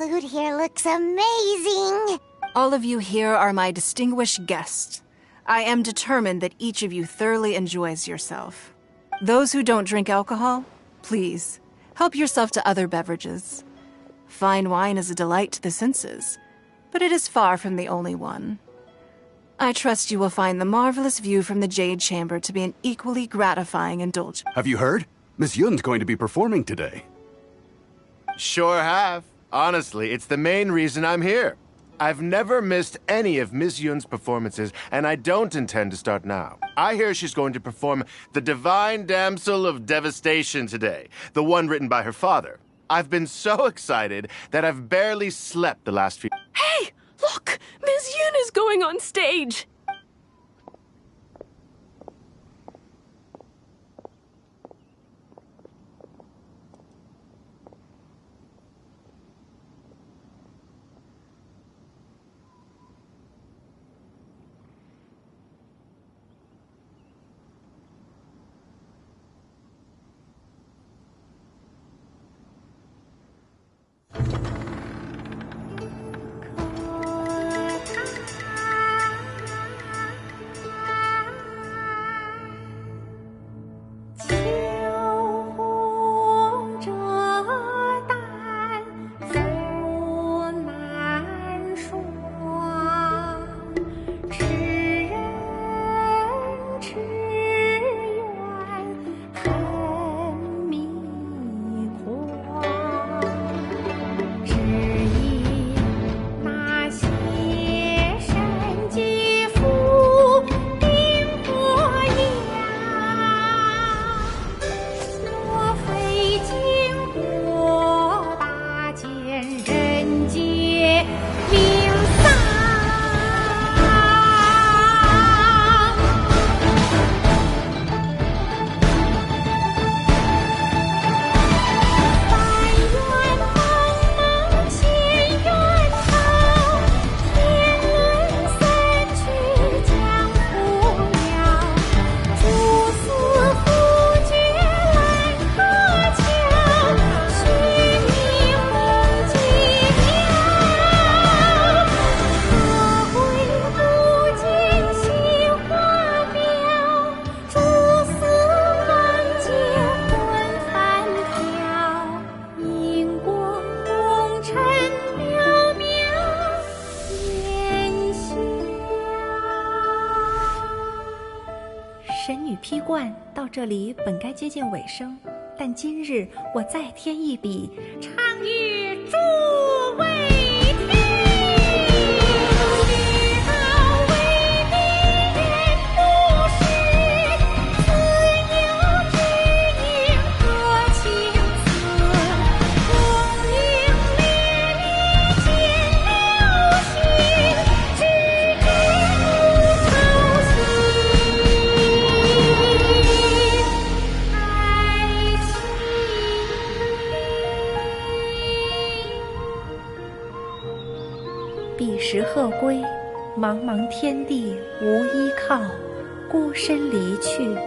food here looks amazing. All of you here are my distinguished guests. I am determined that each of you thoroughly enjoys yourself. Those who don't drink alcohol, please, help yourself to other beverages. Fine wine is a delight to the senses, but it is far from the only one. I trust you will find the marvelous view from the Jade Chamber to be an equally gratifying indulgence. Have you heard? Miss Yun's going to be performing today. Sure have. Honestly, it's the main reason I'm here. I've never missed any of Miss Yun's performances, and I don't intend to start now. I hear she's going to perform The Divine Damsel of Devastation today, the one written by her father. I've been so excited that I've barely slept the last few... Hey! Look! Miss Yun is going on stage!这里本该接近尾声，但今日我再添一笔，唱与诸位听。知道为敌人不是，自有知音和情思。风铃烈烈见流星，只知不操心。彼时鹤归，茫茫天地无依靠，孤身离去。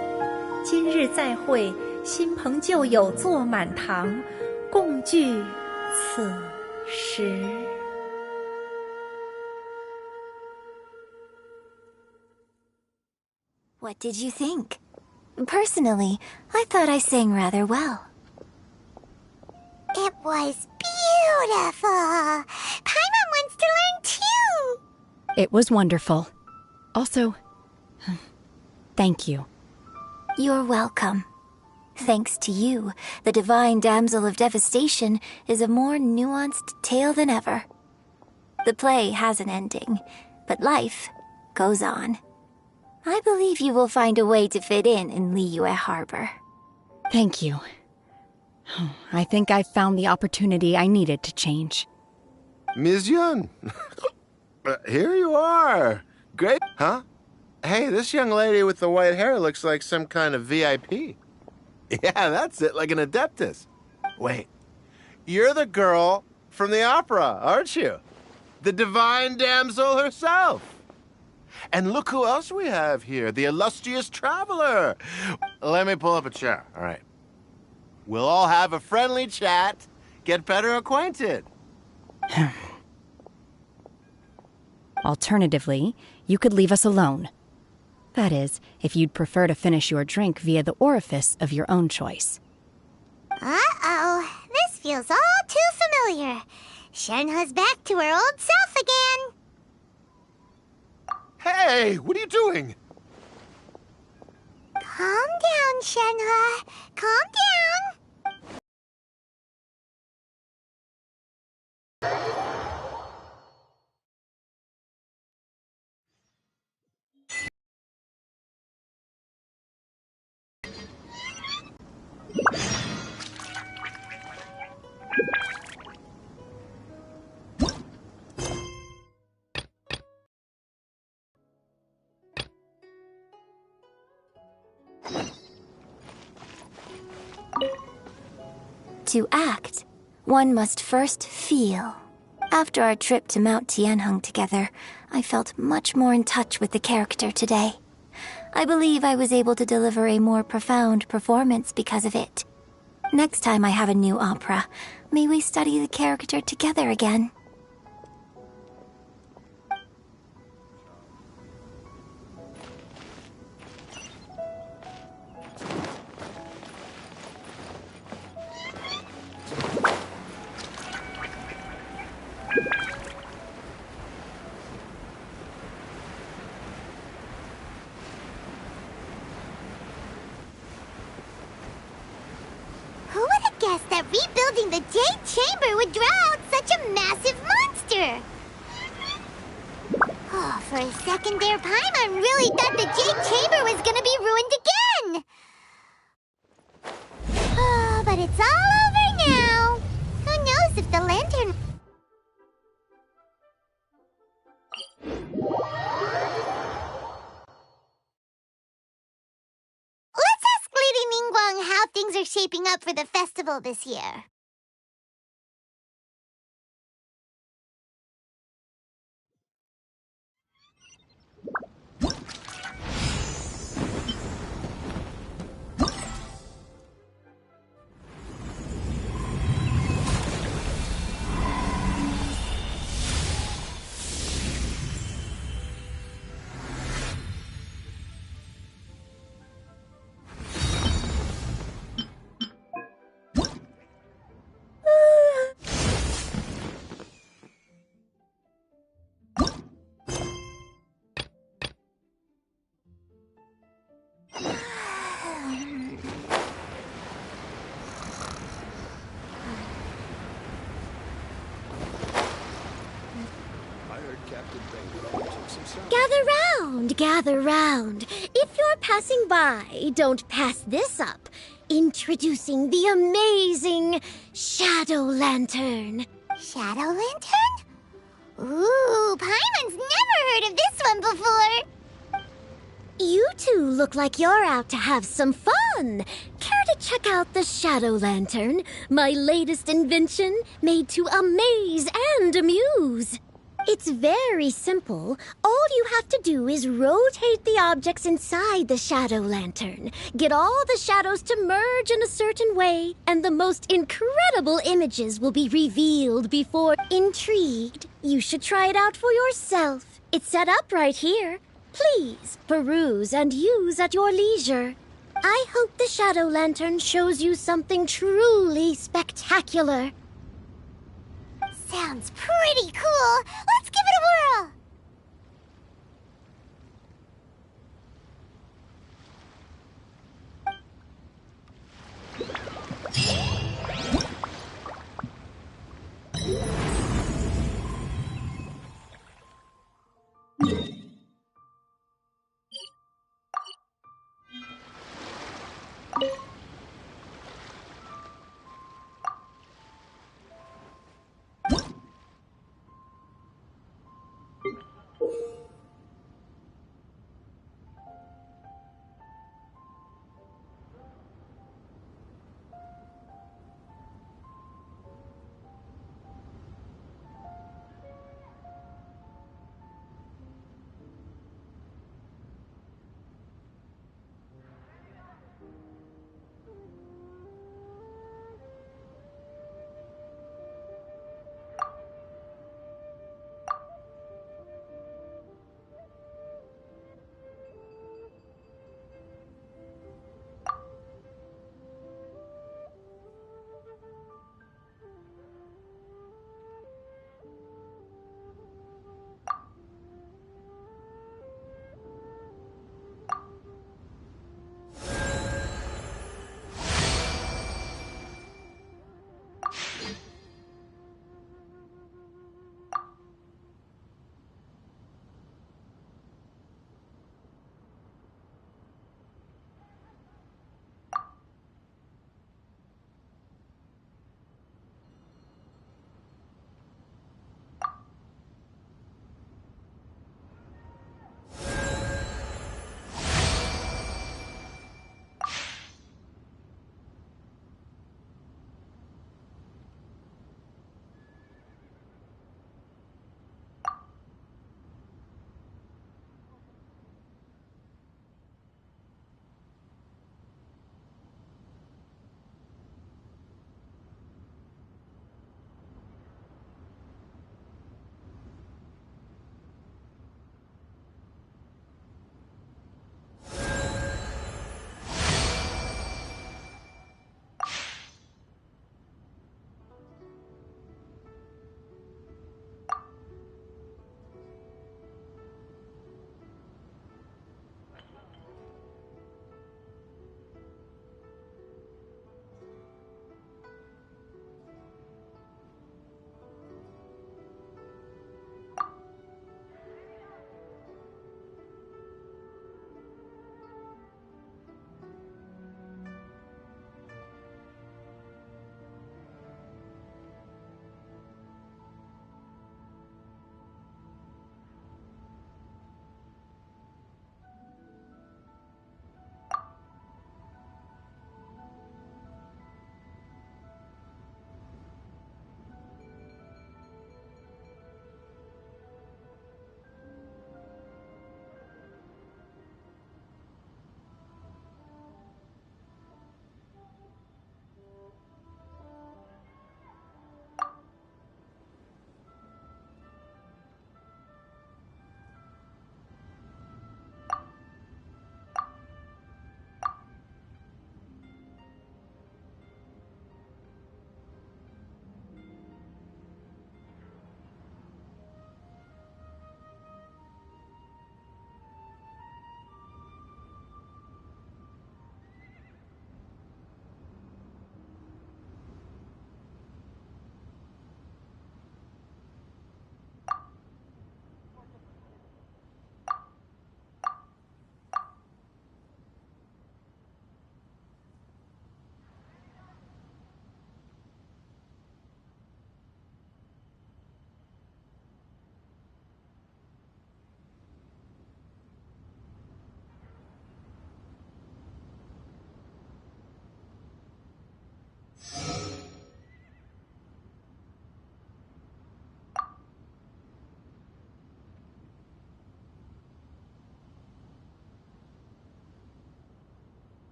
今日再会，新朋旧友坐满堂，共聚此时。What did you think? Personally, I thought I sang rather well. It was beautiful. Paimon wants to learn too. It was wonderful. Also, thank you. You're welcome. Thanks to you, the Divine Damsel of Devastation is a more nuanced tale than ever. The play has an ending, but life goes on. I believe you will find a way to fit in Liyue Harbor. Thank you. I think I've found the opportunity I needed to change. Ms. Yun, here you are. Great, huh? Hey, this young lady with the white hair looks like some kind of VIP. Yeah, that's it, like an adeptus. Wait, you're the girl from the opera, aren't you? The Divine Damsel herself. And look who else we have here, the illustrious traveler. Let me pull up a chair, all right. We'll all have a friendly chat, get better acquainted. Alternatively, you could leave us alone. That is, if you'd prefer to finish your drink via the orifice of your own choice. Uh-oh, this feels all too familiar. Shenhe's back to her old self again. Hey, what are you doing? Calm down, Shenhe. Calm down. To act, one must first feel. After our trip to Mount Tianheng together, I felt much more in touch with the character today. I believe I was able to deliver a more profound performance because of it. Next time I have a new opera, may we study the character together again. Who would have guessed that rebuilding the Jade Chamber would draw out such a massive monster? Oh, for a second there, Paimon really thought the Jade Chamber was gonna be ruined again! Oh, but it's all over now! Who knows if the lantern... Let's ask Lady Ningguang how things are shaping up for the festival this year. Gather round. If you're passing by, don't pass this up. Introducing the amazing Shadow Lantern. Shadow Lantern? Ooh, Paimon's never heard of this one before. You two look like you're out to have some fun. Care to check out the Shadow Lantern, my latest invention made to amaze and amuse? It's very simple. All you have to do is rotate the objects inside the Shadow Lantern, get all the shadows to merge in a certain way, and the most incredible images will be revealed before. Intrigued? You should try it out for yourself. It's set up right here. Please peruse and use at your leisure. I hope the Shadow Lantern shows you something truly spectacular. Sounds pretty cool. Let's give it a whirl.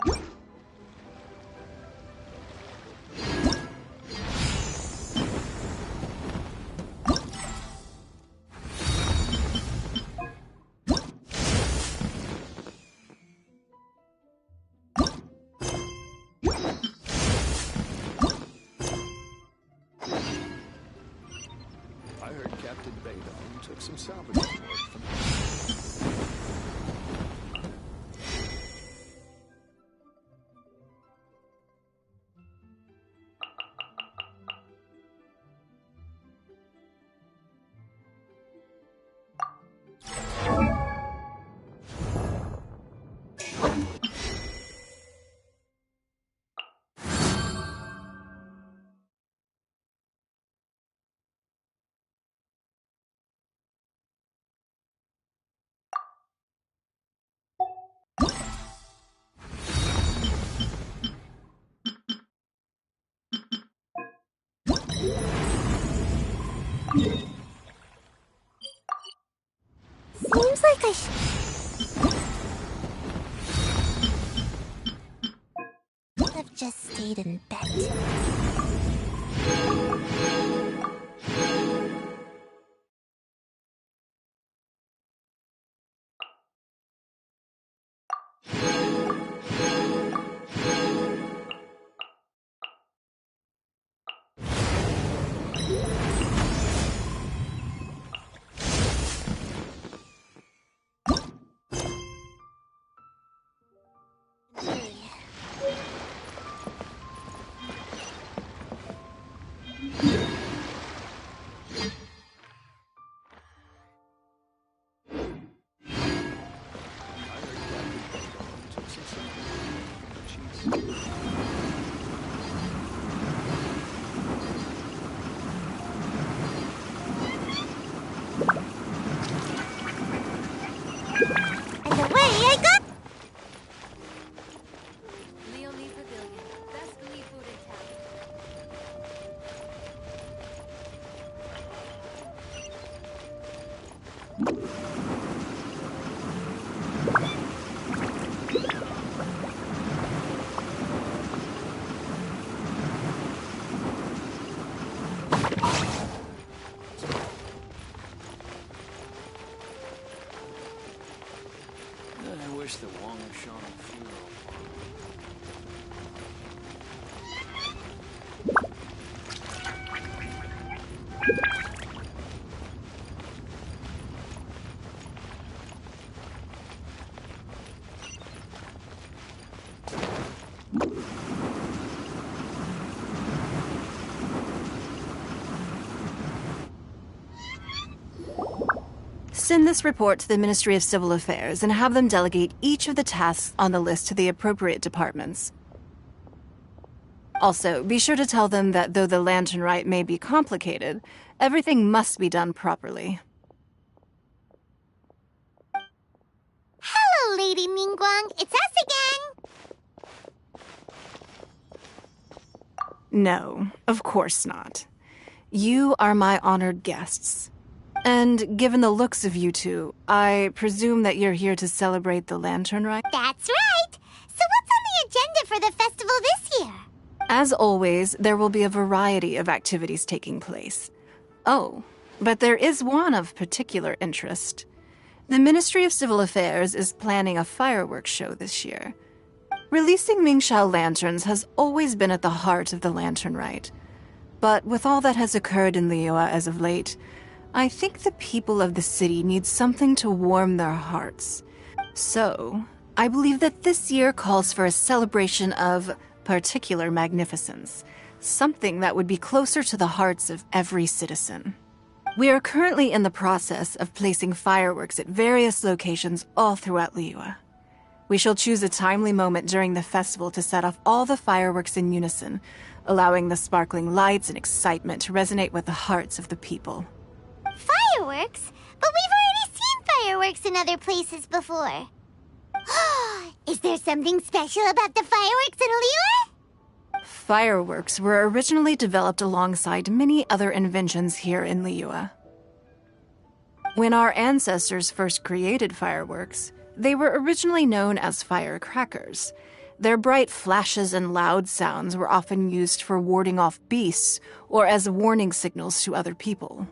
I heard Captain Badon took some salvage aboard from... Seems like I should have just stayed in bed. And away I go! I wish the Wong of Sean funeral. Send this report to the Ministry of Civil Affairs and have them delegate each of the tasks on the list to the appropriate departments. Also, be sure to tell them that though the lantern rite may be complicated, everything must be done properly. Hello, Lady Mingguang. It's us again. No, of course not. You are my honored guests. And given the looks of you two, I presume that you're here to celebrate the lantern rite? That's right. So what's on the agenda for the festival this year? As always, there will be a variety of activities taking place. Oh, but there is one of particular interest. The Ministry of Civil Affairs is planning a fireworks show this year. Releasing Mingxiao lanterns has always been at the heart of the lantern rite. But with all that has occurred in Liyue as of late, I think the people of the city need something to warm their hearts. So, I believe that this year calls for a celebration of particular magnificence, something that would be closer to the hearts of every citizen. We are currently in the process of placing fireworks at various locations all throughout Liyue. We shall choose a timely moment during the festival to set off all the fireworks in unison, allowing the sparkling lights and excitement to resonate with the hearts of the people. Fireworks? But we've already seen fireworks in other places before. Is there something special about the fireworks in Liyue? Fireworks were originally developed alongside many other inventions here in Liyue. When our ancestors first created fireworks, they were originally known as firecrackers, Their bright flashes and loud sounds were often used for warding off beasts or as warning signals to other people.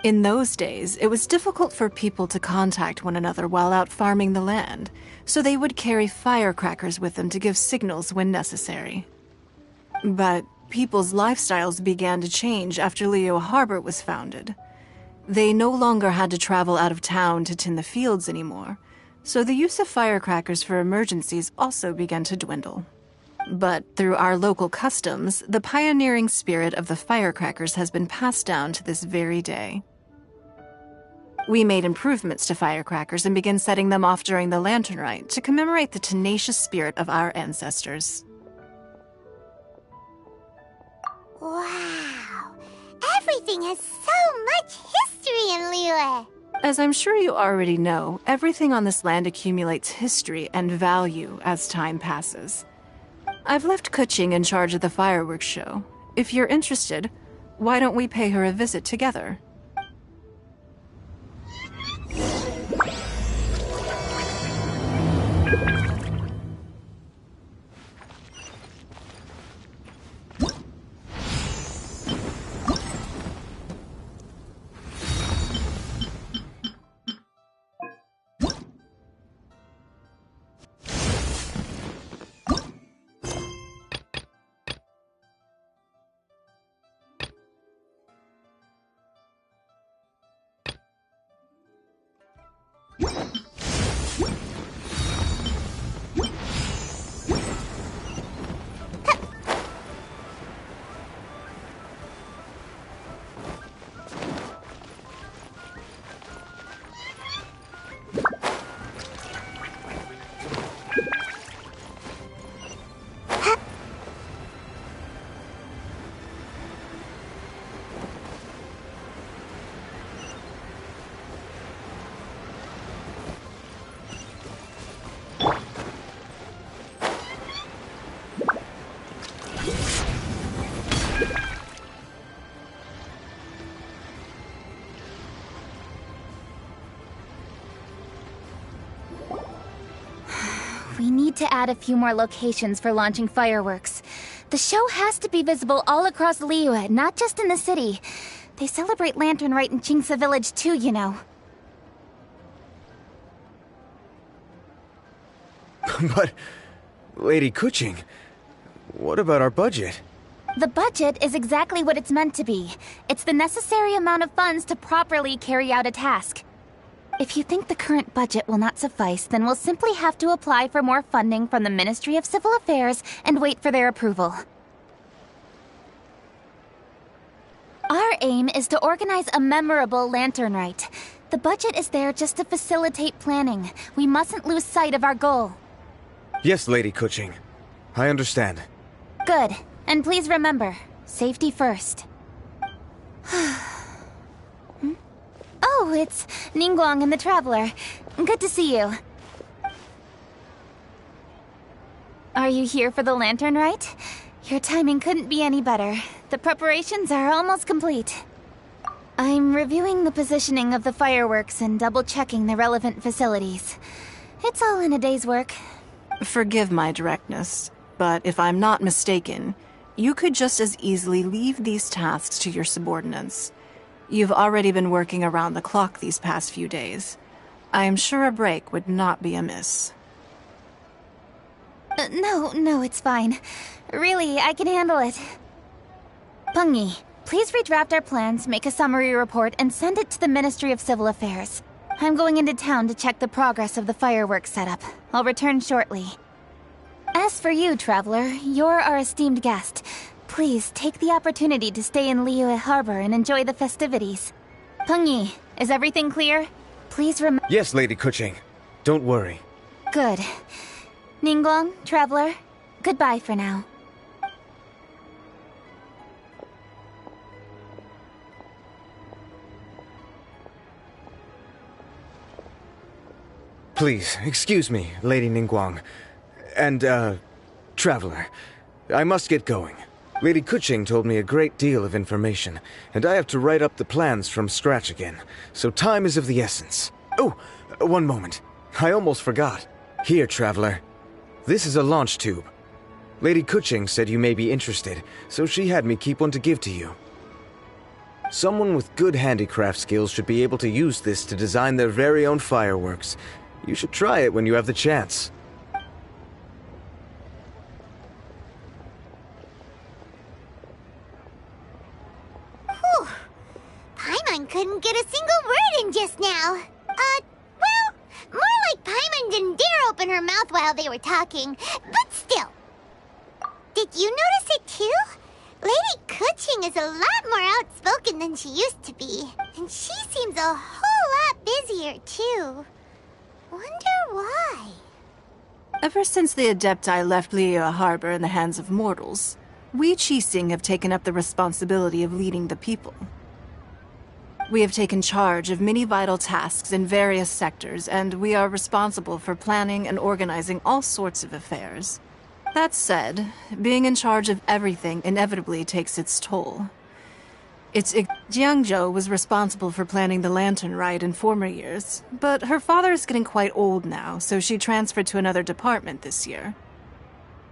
In those days, it was difficult for people to contact one another while out farming the land, so they would carry firecrackers with them to give signals when necessary. But people's lifestyles began to change after Leo Harbor was founded. They no longer had to travel out of town to tend the fields anymore, so the use of firecrackers for emergencies also began to dwindle. But through our local customs, the pioneering spirit of the firecrackers has been passed down to this very day. We made improvements to firecrackers and began setting them off during the Lantern Rite to commemorate the tenacious spirit of our ancestors. Wow! Everything has so much history in Liyue! As I'm sure you already know, everything on this land accumulates history and value as time passes. I've left Kuching in charge of the fireworks show. If you're interested, why don't we pay her a visit together? We need to add a few more locations for launching fireworks. The show has to be visible all across Liyue, not just in the city. They celebrate Lantern Rite in Qingce Village too, you know. But, Lady Kuching, what about our budget? The budget is exactly what it's meant to be. It's the necessary amount of funds to properly carry out a task. If you think the current budget will not suffice, then we'll simply have to apply for more funding from the Ministry of Civil Affairs and wait for their approval. Our aim is to organize a memorable Lantern Rite. The budget is there just to facilitate planning. We mustn't lose sight of our goal. Yes, Lady Kuching. I understand. Good. And please remember, safety first. Oh, it's Ningguang and the Traveler. Good to see you. Are you here for the Lantern Rite? Your timing couldn't be any better. The preparations are almost complete. I'm reviewing the positioning of the fireworks and double-checking the relevant facilities. It's all in a day's work. Forgive my directness, but if I'm not mistaken, you could just as easily leave these tasks to your subordinates. You've already been working around the clock these past few days. I am sure a break would not be amiss. No, it's fine. Really, I can handle it. Pengyi, please redraft our plans, make a summary report, and send it to the Ministry of Civil Affairs. I'm going into town to check the progress of the fireworks setup. I'll return shortly. As for you, Traveler, you're our esteemed guest. Please take the opportunity to stay in Liyue Harbor and enjoy the festivities. Pengyi, is everything clear? Please remember. Yes, Lady Kuching. Don't worry. Good. Ningguang, Traveler, goodbye for now. Please, excuse me, Lady Ningguang. And, Traveler. I must get going. Lady Kuching told me a great deal of information, and I have to write up the plans from scratch again, so time is of the essence. Oh, one moment. I almost forgot. Here, Traveler. This is a launch tube. Lady Kuching said you may be interested, so she had me keep one to give to you. Someone with good handicraft skills should be able to use this to design their very own fireworks. You should try it when you have the chance. Whew. Paimon couldn't get a single word in just now. Well, more like Paimon didn't dare open her mouth while they were talking, but still. Did you notice it too? Lady Kuching is a lot more outspoken than she used to be, and she seems a whole lot busier too. Wonder why? Ever since the Adepti left Liyue Harbor in the hands of mortals, we Qixing have taken up the responsibility of leading the people. We have taken charge of many vital tasks in various sectors, and we are responsible for planning and organizing all sorts of affairs. That said, being in charge of everything inevitably takes its toll. Jiangzhou was responsible for planning the Lantern Rite in former years, but her father is getting quite old now, so she transferred to another department this year.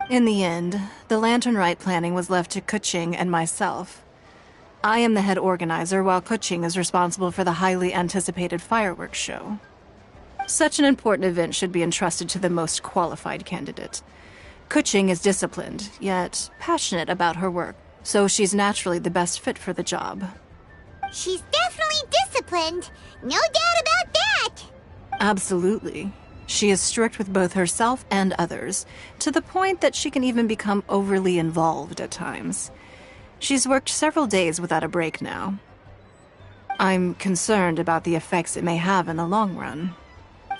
In the end, the Lantern Rite planning was left to Kuching and myself. I am the head organizer, while Kuching is responsible for the highly anticipated fireworks show. Such an important event should be entrusted to the most qualified candidate. Kuching is disciplined, yet passionate about her work, so she's naturally the best fit for the job. She's definitely disciplined. No doubt about that. Absolutely. She is strict with both herself and others, to the point that she can even become overly involved at times. She's worked several days without a break now. I'm concerned about the effects it may have in the long run.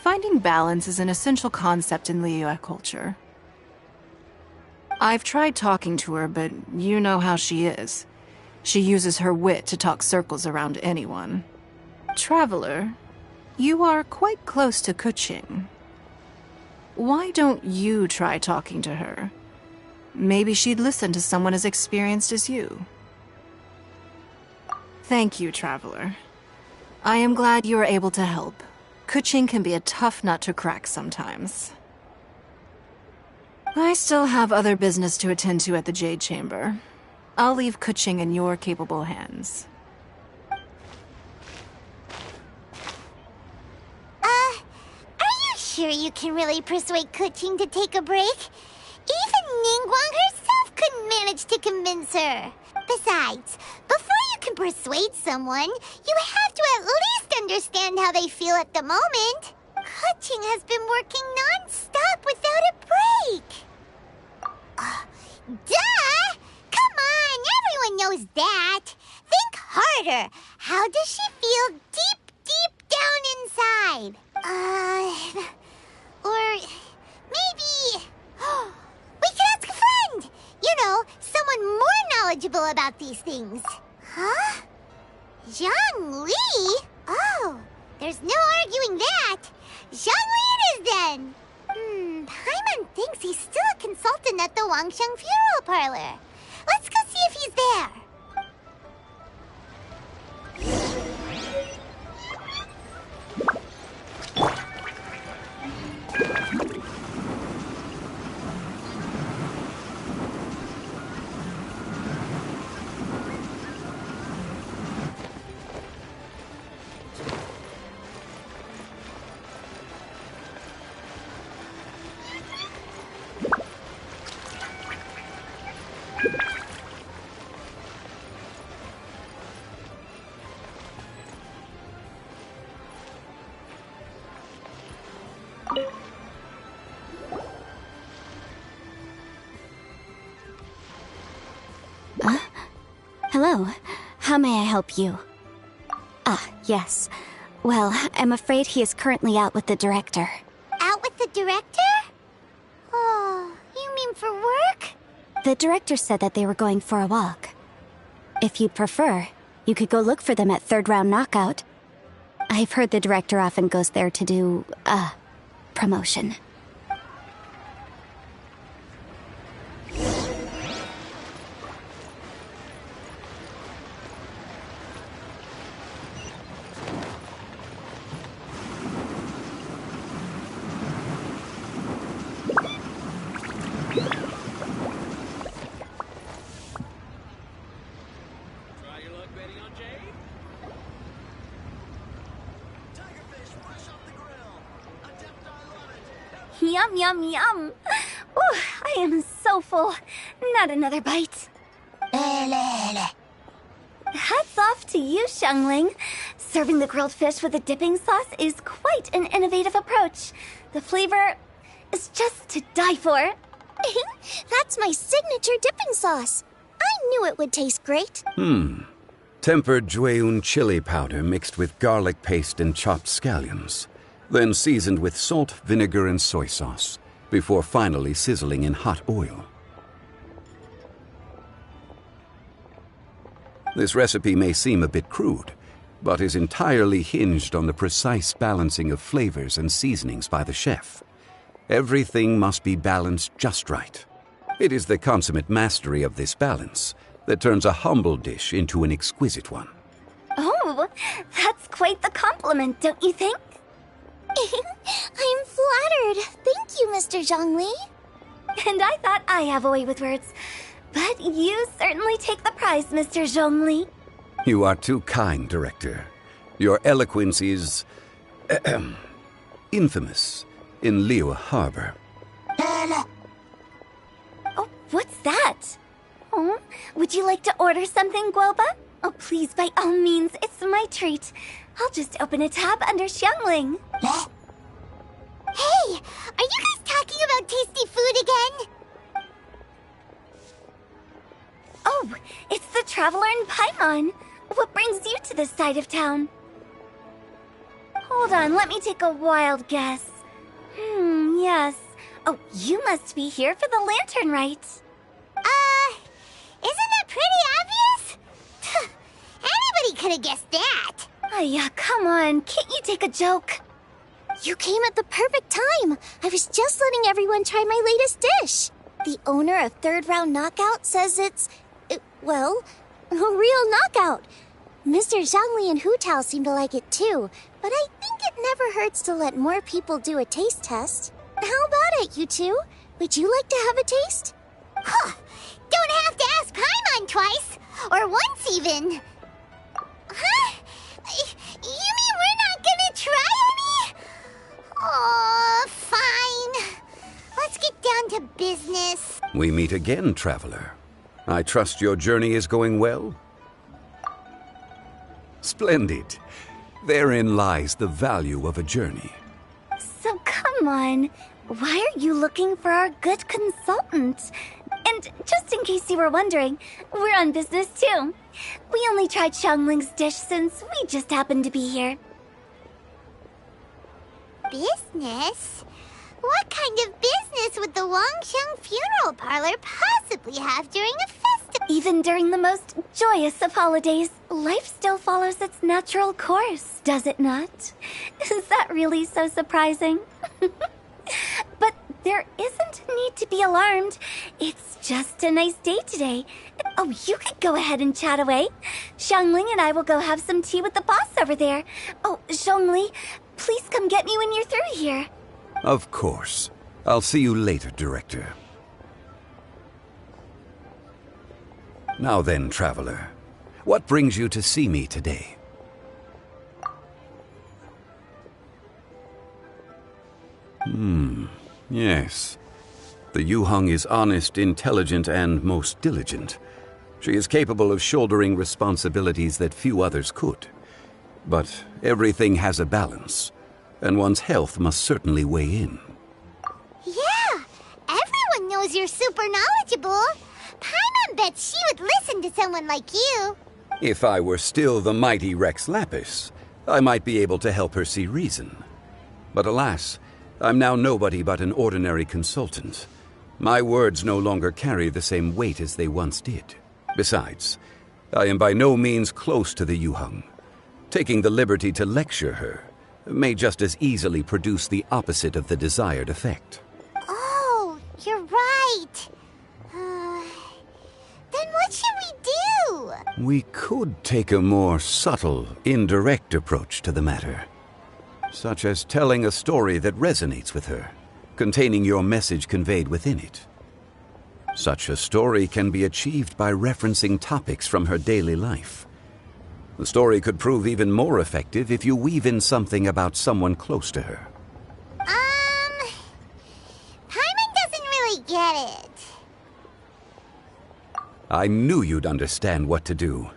Finding balance is an essential concept in Liyue culture. I've tried talking to her, but you know how she is. She uses her wit to talk circles around anyone. Traveler, you are quite close to Kuching. Why don't you try talking to her? Maybe she'd listen to someone as experienced as you. Thank you, Traveler. I am glad you are able to help. Kuching can be a tough nut to crack sometimes. I still have other business to attend to at the Jade Chamber. I'll leave Kuching in your capable hands. Are you sure you can really persuade Kuching to take a break? Even Ningguang herself couldn't manage to convince her. Besides, before you can persuade someone, you have to at least understand how they feel at the moment. Kuching has been working non-stop without a break. Duh! Come on, everyone knows that. Think harder. How does she feel deep, deep down inside? Or maybe... we can ask a friend! You know, someone more knowledgeable about these things. Huh? Zhang Li? Oh, there's no arguing that. Zhang Li it is then. Paimon thinks he's still a consultant at the Wangsheng Funeral Parlor. Let's go see if he's there. Hello. How may I help you? Yes. Well, I'm afraid he is currently out with the director. Out with the director? Oh, you mean for work? The director said that they were going for a walk. If you'd prefer, you could go look for them at Third Round Knockout. I've heard the director often goes there to do, promotion. Yum, yum, yum. Ooh, I am so full. Not another bite. Hats off to you, Xiangling. Serving the grilled fish with a dipping sauce is quite an innovative approach. The flavor is just to die for. That's my signature dipping sauce. I knew it would taste great. Tempered Jueyun chili powder mixed with garlic paste and chopped scallions, then seasoned with salt, vinegar, and soy sauce, before finally sizzling in hot oil. This recipe may seem a bit crude, but is entirely hinged on the precise balancing of flavors and seasonings by the chef. Everything must be balanced just right. It is the consummate mastery of this balance that turns a humble dish into an exquisite one. Oh, that's quite the compliment, don't you think? I'm flattered. Thank you, Mr. Zhongli. And I thought I have a way with words. But you certainly take the prize, Mr. Zhongli. You are too kind, Director. Your eloquence is infamous in Liyue Harbor. Oh, what's that? Oh, would you like to order something, Guoba? Oh, please, by all means, it's my treat. I'll just open a tab under Xiangling. Hey, are you guys talking about tasty food again? Oh, it's the Traveler in Paimon. What brings you to this side of town? Hold on, let me take a wild guess. Yes. Oh, you must be here for the lantern rite. Isn't it pretty obvious? Anybody could have guessed that. Yeah, come on, can't you take a joke? You came at the perfect time. I was just letting everyone try my latest dish. The owner of Third Round Knockout says it's, well, a real knockout. Mr. Zhangli and Hu Tao seem to like it too, but I think it never hurts to let more people do a taste test. How about it, you two? Would you like to have a taste? Huh. Don't have to ask Paimon twice, or once even. Huh? You mean we're not gonna try any? Oh, fine. Let's get down to business. We meet again, Traveler. I trust your journey is going well? Splendid. Therein lies the value of a journey. So come on, why are you looking for our good consultant? And just in case you were wondering, we're on business too. We only tried Xiangling's dish since we just happened to be here. Business? What kind of business would the Wangsheng funeral parlor possibly have during a festival? Even during the most joyous of holidays, life still follows its natural course, does it not? Is that really so surprising? But there isn't a need to be alarmed. It's just a nice day today. Oh, you could go ahead and chat away. Xiangling and I will go have some tea with the boss over there. Oh, Zhongli, please come get me when you're through here. Of course. I'll see you later, Director. Now then, Traveler, what brings you to see me today? Yes. The Yuheng is honest, intelligent, and most diligent. She is capable of shouldering responsibilities that few others could. But everything has a balance, and one's health must certainly weigh in. Yeah, everyone knows you're super knowledgeable. Paimon bets she would listen to someone like you. If I were still the mighty Rex Lapis, I might be able to help her see reason. But alas, I'm now nobody but an ordinary consultant. My words no longer carry the same weight as they once did. Besides, I am by no means close to the Yuheng. Taking the liberty to lecture her may just as easily produce the opposite of the desired effect. Oh, you're right. Then what should we do? We could take a more subtle, indirect approach to the matter, such as telling a story that resonates with her, containing your message conveyed within it. Such a story can be achieved by referencing topics from her daily life. The story could prove even more effective if you weave in something about someone close to her. I knew you'd understand what to do.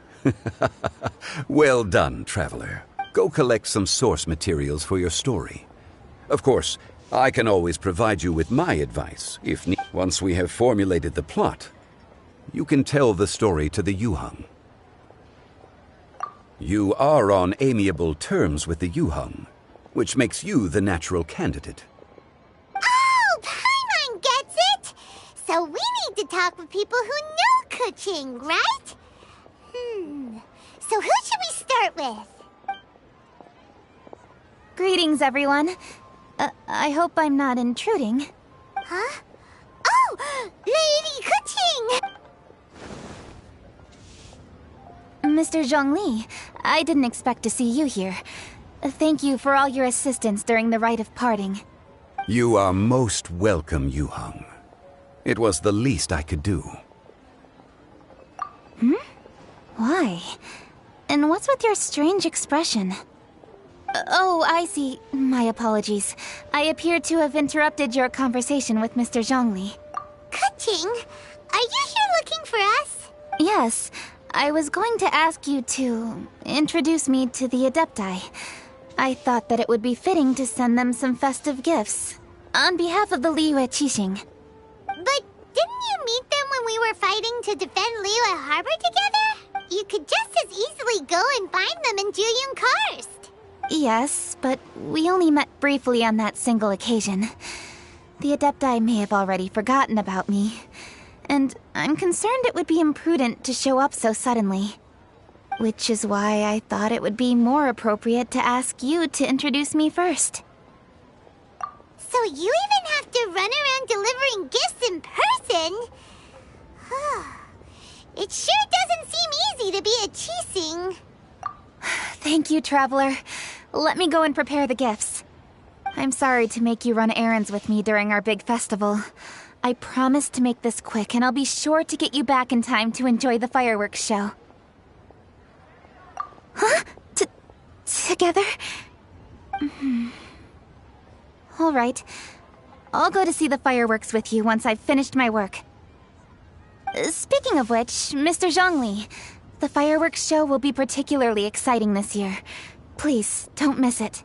Well done, traveler. Go collect some source materials for your story. Of course, I can always provide you with my advice, if need. Once we have formulated the plot, you can tell the story to the Yuheng. You are on amiable terms with the Yuheng, which makes you the natural candidate. Oh, Paimon gets it! So we need to talk with people who know Kuching, right? So who should we start with? Greetings, everyone. I hope I'm not intruding. Huh? Oh! Lady Kuching! Mr. Zhongli, I didn't expect to see you here. Thank you for all your assistance during the rite of parting. You are most welcome, Yuheng. It was the least I could do. Why? And what's with your strange expression? Oh, I see. My apologies. I appear to have interrupted your conversation with Mr. Zhongli. Kuching, are you here looking for us? Yes. I was going to ask you to introduce me to the Adepti. I thought that it would be fitting to send them some festive gifts. On behalf of the Liyue Qixing. But didn't you meet them when we were fighting to defend Liyue Harbor together? You could just as easily go and find them in Juyun Karst. Yes, but we only met briefly on that single occasion. The Adepti may have already forgotten about me. And I'm concerned it would be imprudent to show up so suddenly. Which is why I thought it would be more appropriate to ask you to introduce me first. So you even have to run around delivering gifts in person? It sure doesn't seem easy to be a Qixing. Thank you, Traveler. Let me go and prepare the gifts. I'm sorry to make you run errands with me during our big festival. I promise to make this quick, and I'll be sure to get you back in time to enjoy the fireworks show. Huh? Together? All right. I'll go to see the fireworks with you once I've finished my work. Speaking of which, Mr. Zhongli, the fireworks show will be particularly exciting this year. Please, don't miss it.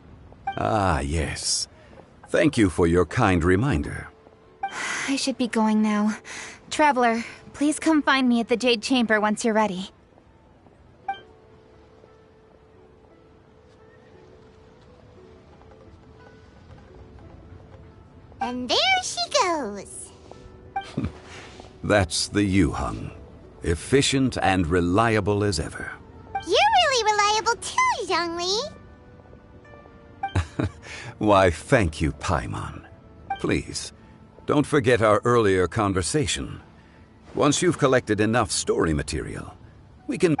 Ah, yes. Thank you for your kind reminder. I should be going now. Traveler, please come find me at the Jade Chamber once you're ready. And there she goes. That's the Yuheng. Efficient and reliable as ever. You're really reliable too, Zhongli. Why, thank you, Paimon. Please, don't forget our earlier conversation. Once you've collected enough story material, we can...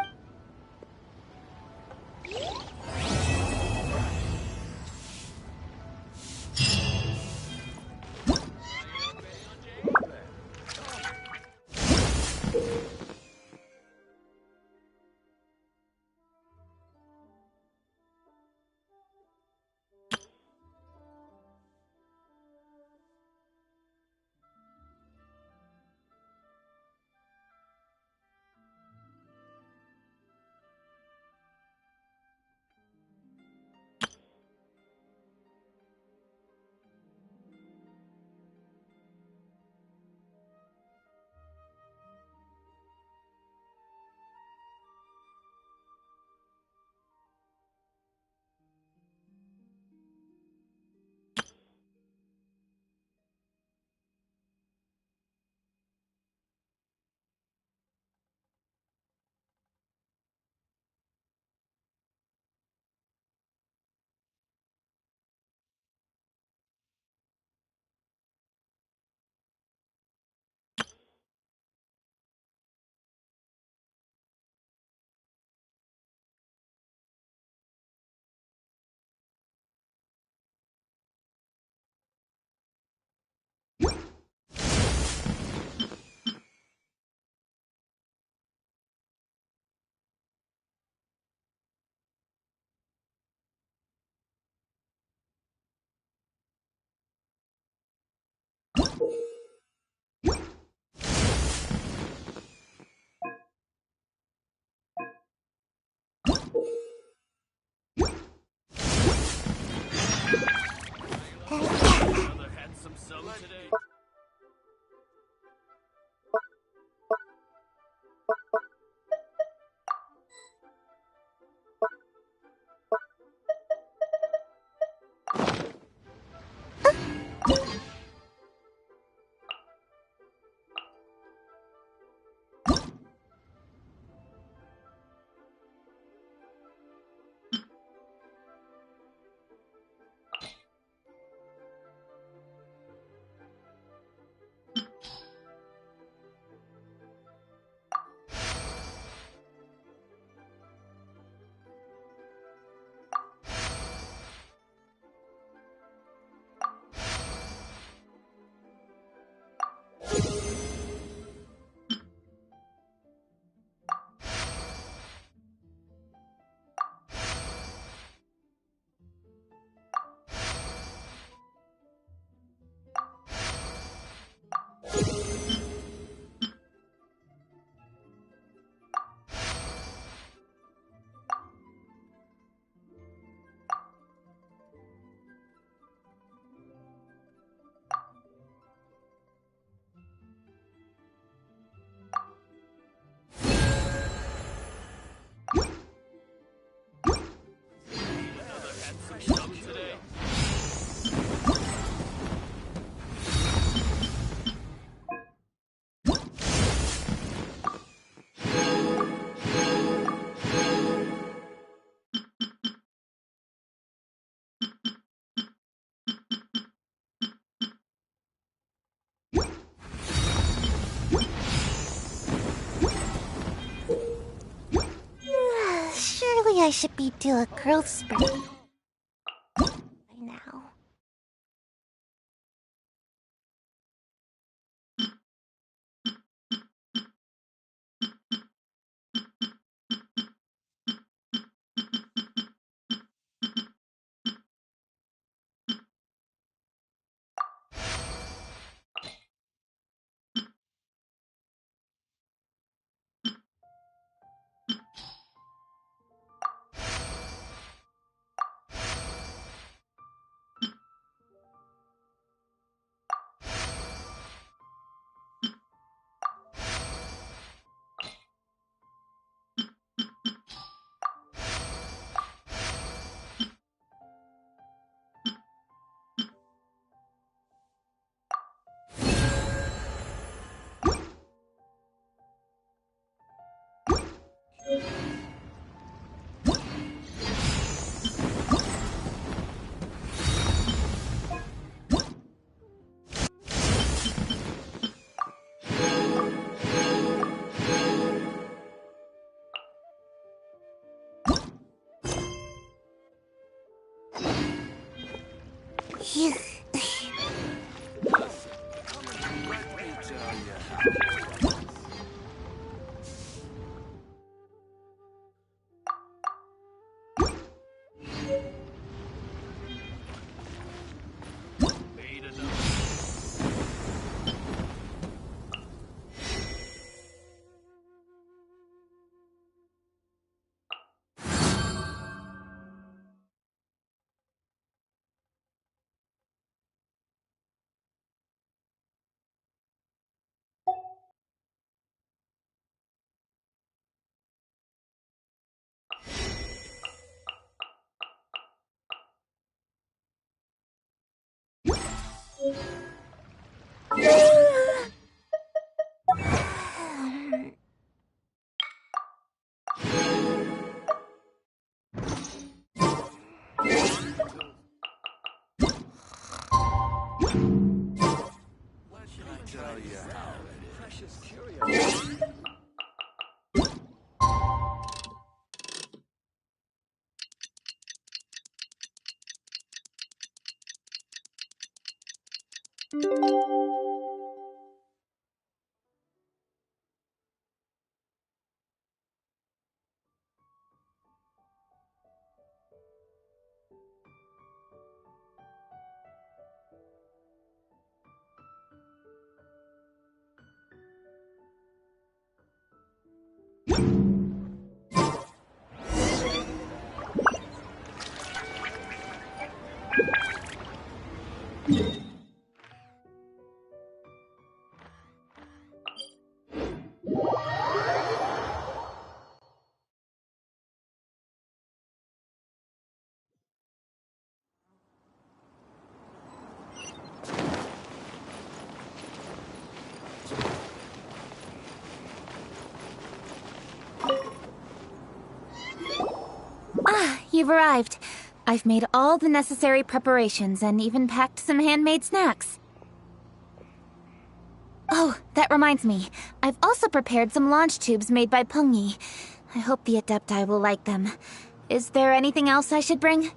I should be due a growth spurt by now. You've arrived. I've made all the necessary preparations and even packed some handmade snacks. Oh, that reminds me. I've also prepared some launch tubes made by Pengyi. I hope the Adepti will like them. Is there anything else I should bring?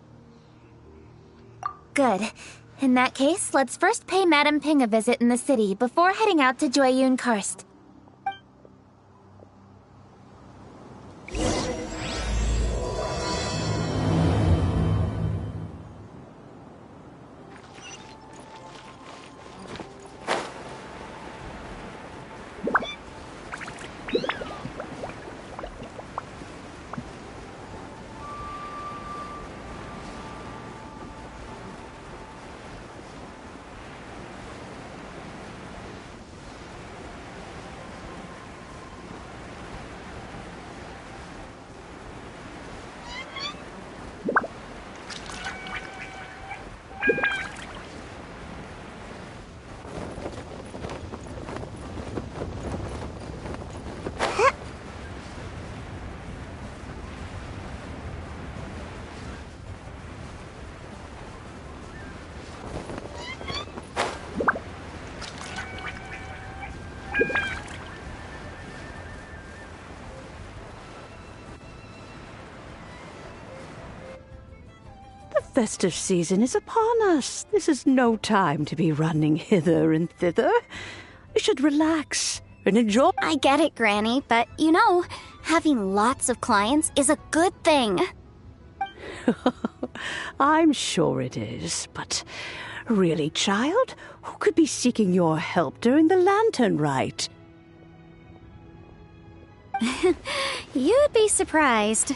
Good. In that case, let's first pay Madame Ping a visit in the city before heading out to Jueyun Karst. festive season is upon us. This is no time to be running hither and thither. You should relax and enjoy. I get it, Granny, but you know, having lots of clients is a good thing. I'm sure it is, but really, child, who could be seeking your help during the lantern rite? You'd be surprised.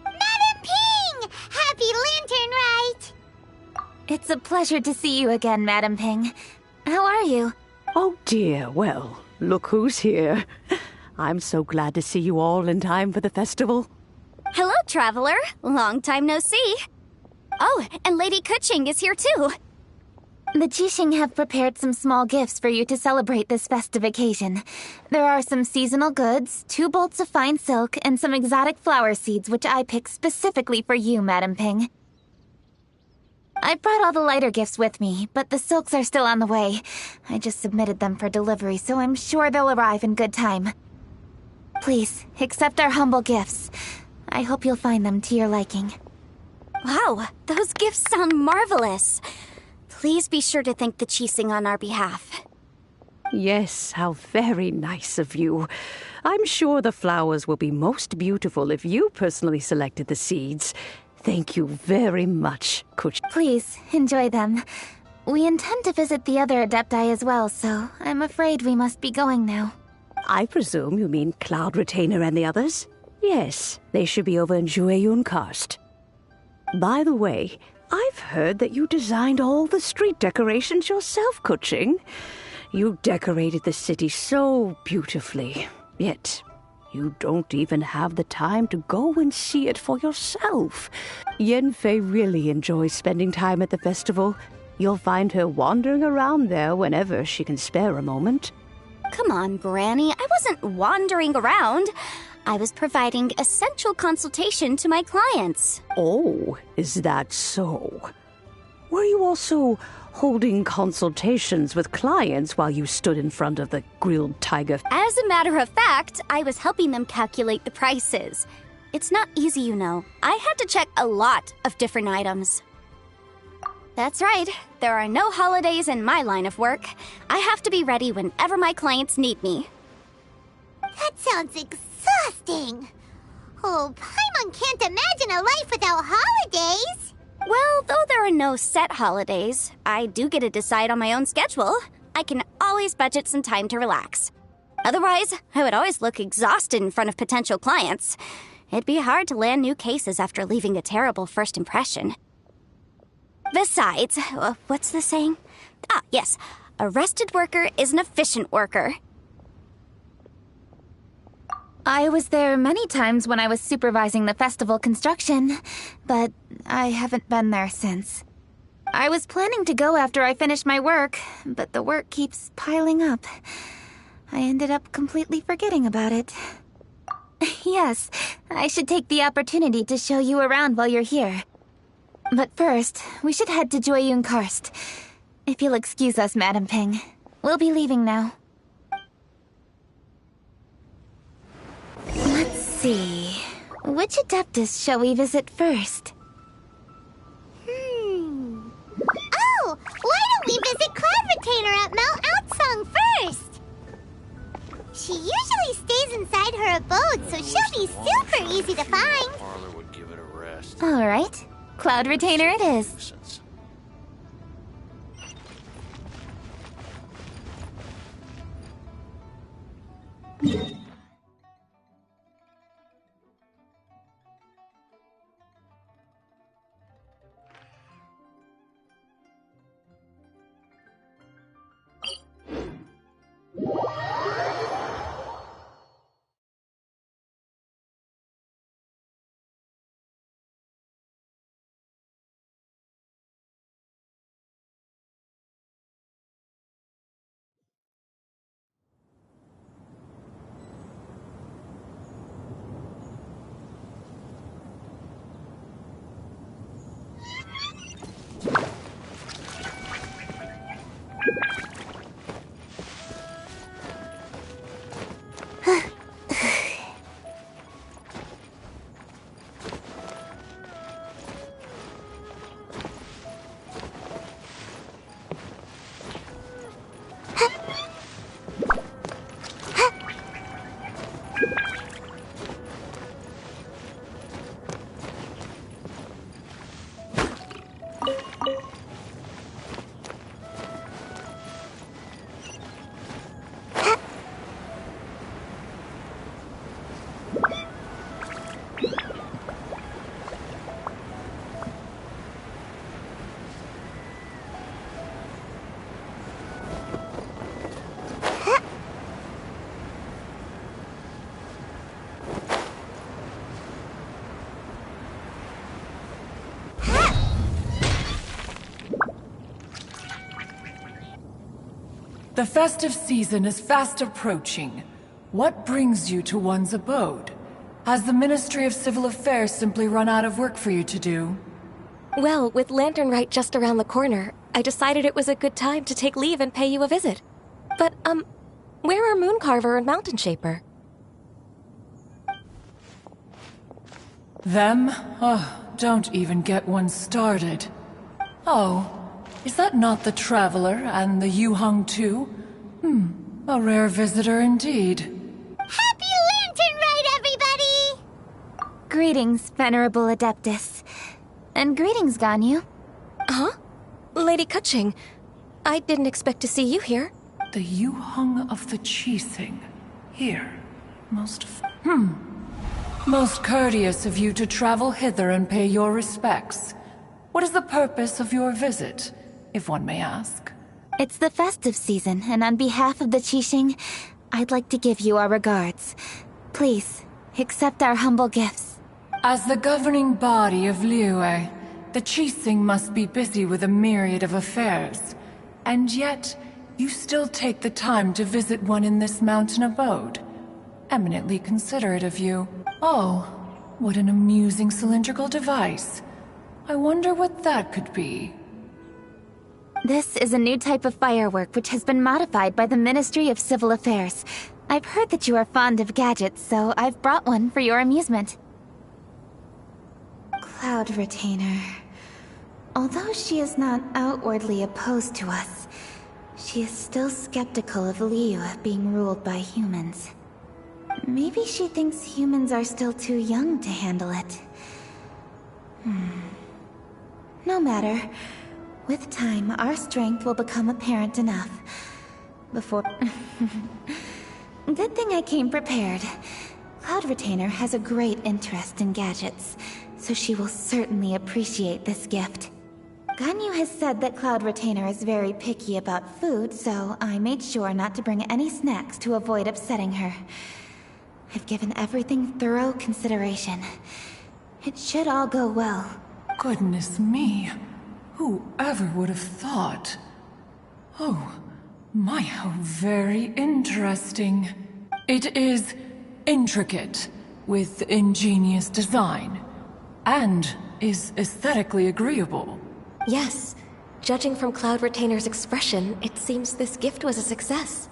Madam Ping! Happy Lantern Rite! It's a pleasure to see you again, Madam Ping. How are you? Oh dear, well, look who's here. I'm so glad to see you all in time for the festival. Hello, traveler. Long time no see. Oh, and Lady Kuching is here too. The Jixing have prepared some small gifts for you to celebrate this festive occasion. There are some seasonal goods, 2 bolts of fine silk, and some exotic flower seeds which I picked specifically for you, Madam Ping. I brought all the lighter gifts with me, but the silks are still on the way. I just submitted them for delivery, so I'm sure they'll arrive in good time. Please, accept our humble gifts. I hope you'll find them to your liking. Wow, those gifts sound marvelous. Please be sure to thank the Jixing on our behalf. Yes, how very nice of you. I'm sure the flowers will be most beautiful if you personally selected the seeds. Thank you very much, Kuch. Please, enjoy them. We intend to visit the other Adepti as well, so I'm afraid we must be going now. I presume you mean Cloud Retainer and the others? Yes, they should be over in Jueyun Karst. By the way, I've heard that you designed all the street decorations yourself, Kuching. You decorated the city so beautifully, yet you don't even have the time to go and see it for yourself. Yanfei really enjoys spending time at the festival. You'll find her wandering around there whenever she can spare a moment. Come on, Granny. I wasn't wandering around. I was providing essential consultation to my clients. Oh, is that so? Were you also holding consultations with clients while you stood in front of the grilled tiger? As a matter of fact, I was helping them calculate the prices. It's not easy, you know. I had to check a lot of different items. That's right. There are no holidays in my line of work. I have to be ready whenever my clients need me. That sounds exhausting. Oh, Paimon can't imagine a life without holidays. Well, though there are no set holidays, I do get to decide on my own schedule. I can always budget some time to relax. Otherwise, I would always look exhausted in front of potential clients. It'd be hard to land new cases after leaving a terrible first impression. Besides, what's the saying? Ah, yes. A rested worker is an efficient worker. I was there many times when I was supervising the festival construction, but I haven't been there since. I was planning to go after I finished my work, but the work keeps piling up. I ended up completely forgetting about it. Yes, I should take the opportunity to show you around while you're here. But first, we should head to Jueyun Karst. If you'll excuse us, Madam Ping. We'll be leaving now. Let's see. Which Adeptus shall we visit first? Oh, why don't we visit Cloud Retainer at Mount Outsong first? She usually stays inside her abode, so she'll be super easy to find. Parlor would give it a rest. All right. Cloud Retainer it is. The festive season is fast approaching. What brings you to one's abode? Has the Ministry of Civil Affairs simply run out of work for you to do? Well, with Lantern Rite just around the corner, I decided it was a good time to take leave and pay you a visit. But, where are Mooncarver and Mountain Shaper? Them? Oh, don't even get one started. Oh, is that not the Traveler and the Yuheng too? A rare visitor indeed. Happy Lantern Rite, everybody! Greetings, Venerable Adeptus. And greetings, Ganyu. Huh? Lady Kuching, I didn't expect to see you here. The Yuheng of the Qixing. Here. Most courteous of you to travel hither and pay your respects. What is the purpose of your visit, if one may ask? It's the festive season, and on behalf of the Qixing, I'd like to give you our regards. Please, accept our humble gifts. As the governing body of Liyue, the Qixing must be busy with a myriad of affairs. And yet, you still take the time to visit one in this mountain abode. Eminently considerate of you. Oh, what an amusing cylindrical device. I wonder what that could be. This is a new type of firework which has been modified by the Ministry of Civil Affairs. I've heard that you are fond of gadgets, so I've brought one for your amusement. Cloud Retainer. Although she is not outwardly opposed to us, she is still skeptical of Liyue being ruled by humans. Maybe she thinks humans are still too young to handle it. No matter. With time, our strength will become apparent enough. Before... Good thing I came prepared. Cloud Retainer has a great interest in gadgets, so she will certainly appreciate this gift. Ganyu has said that Cloud Retainer is very picky about food, so I made sure not to bring any snacks to avoid upsetting her. I've given everything thorough consideration. It should all go well. Goodness me. Whoever would have thought? Oh, my, how very interesting. It is intricate, with ingenious design, and is aesthetically agreeable. Yes. Judging from Cloud Retainer's expression, it seems this gift was a success.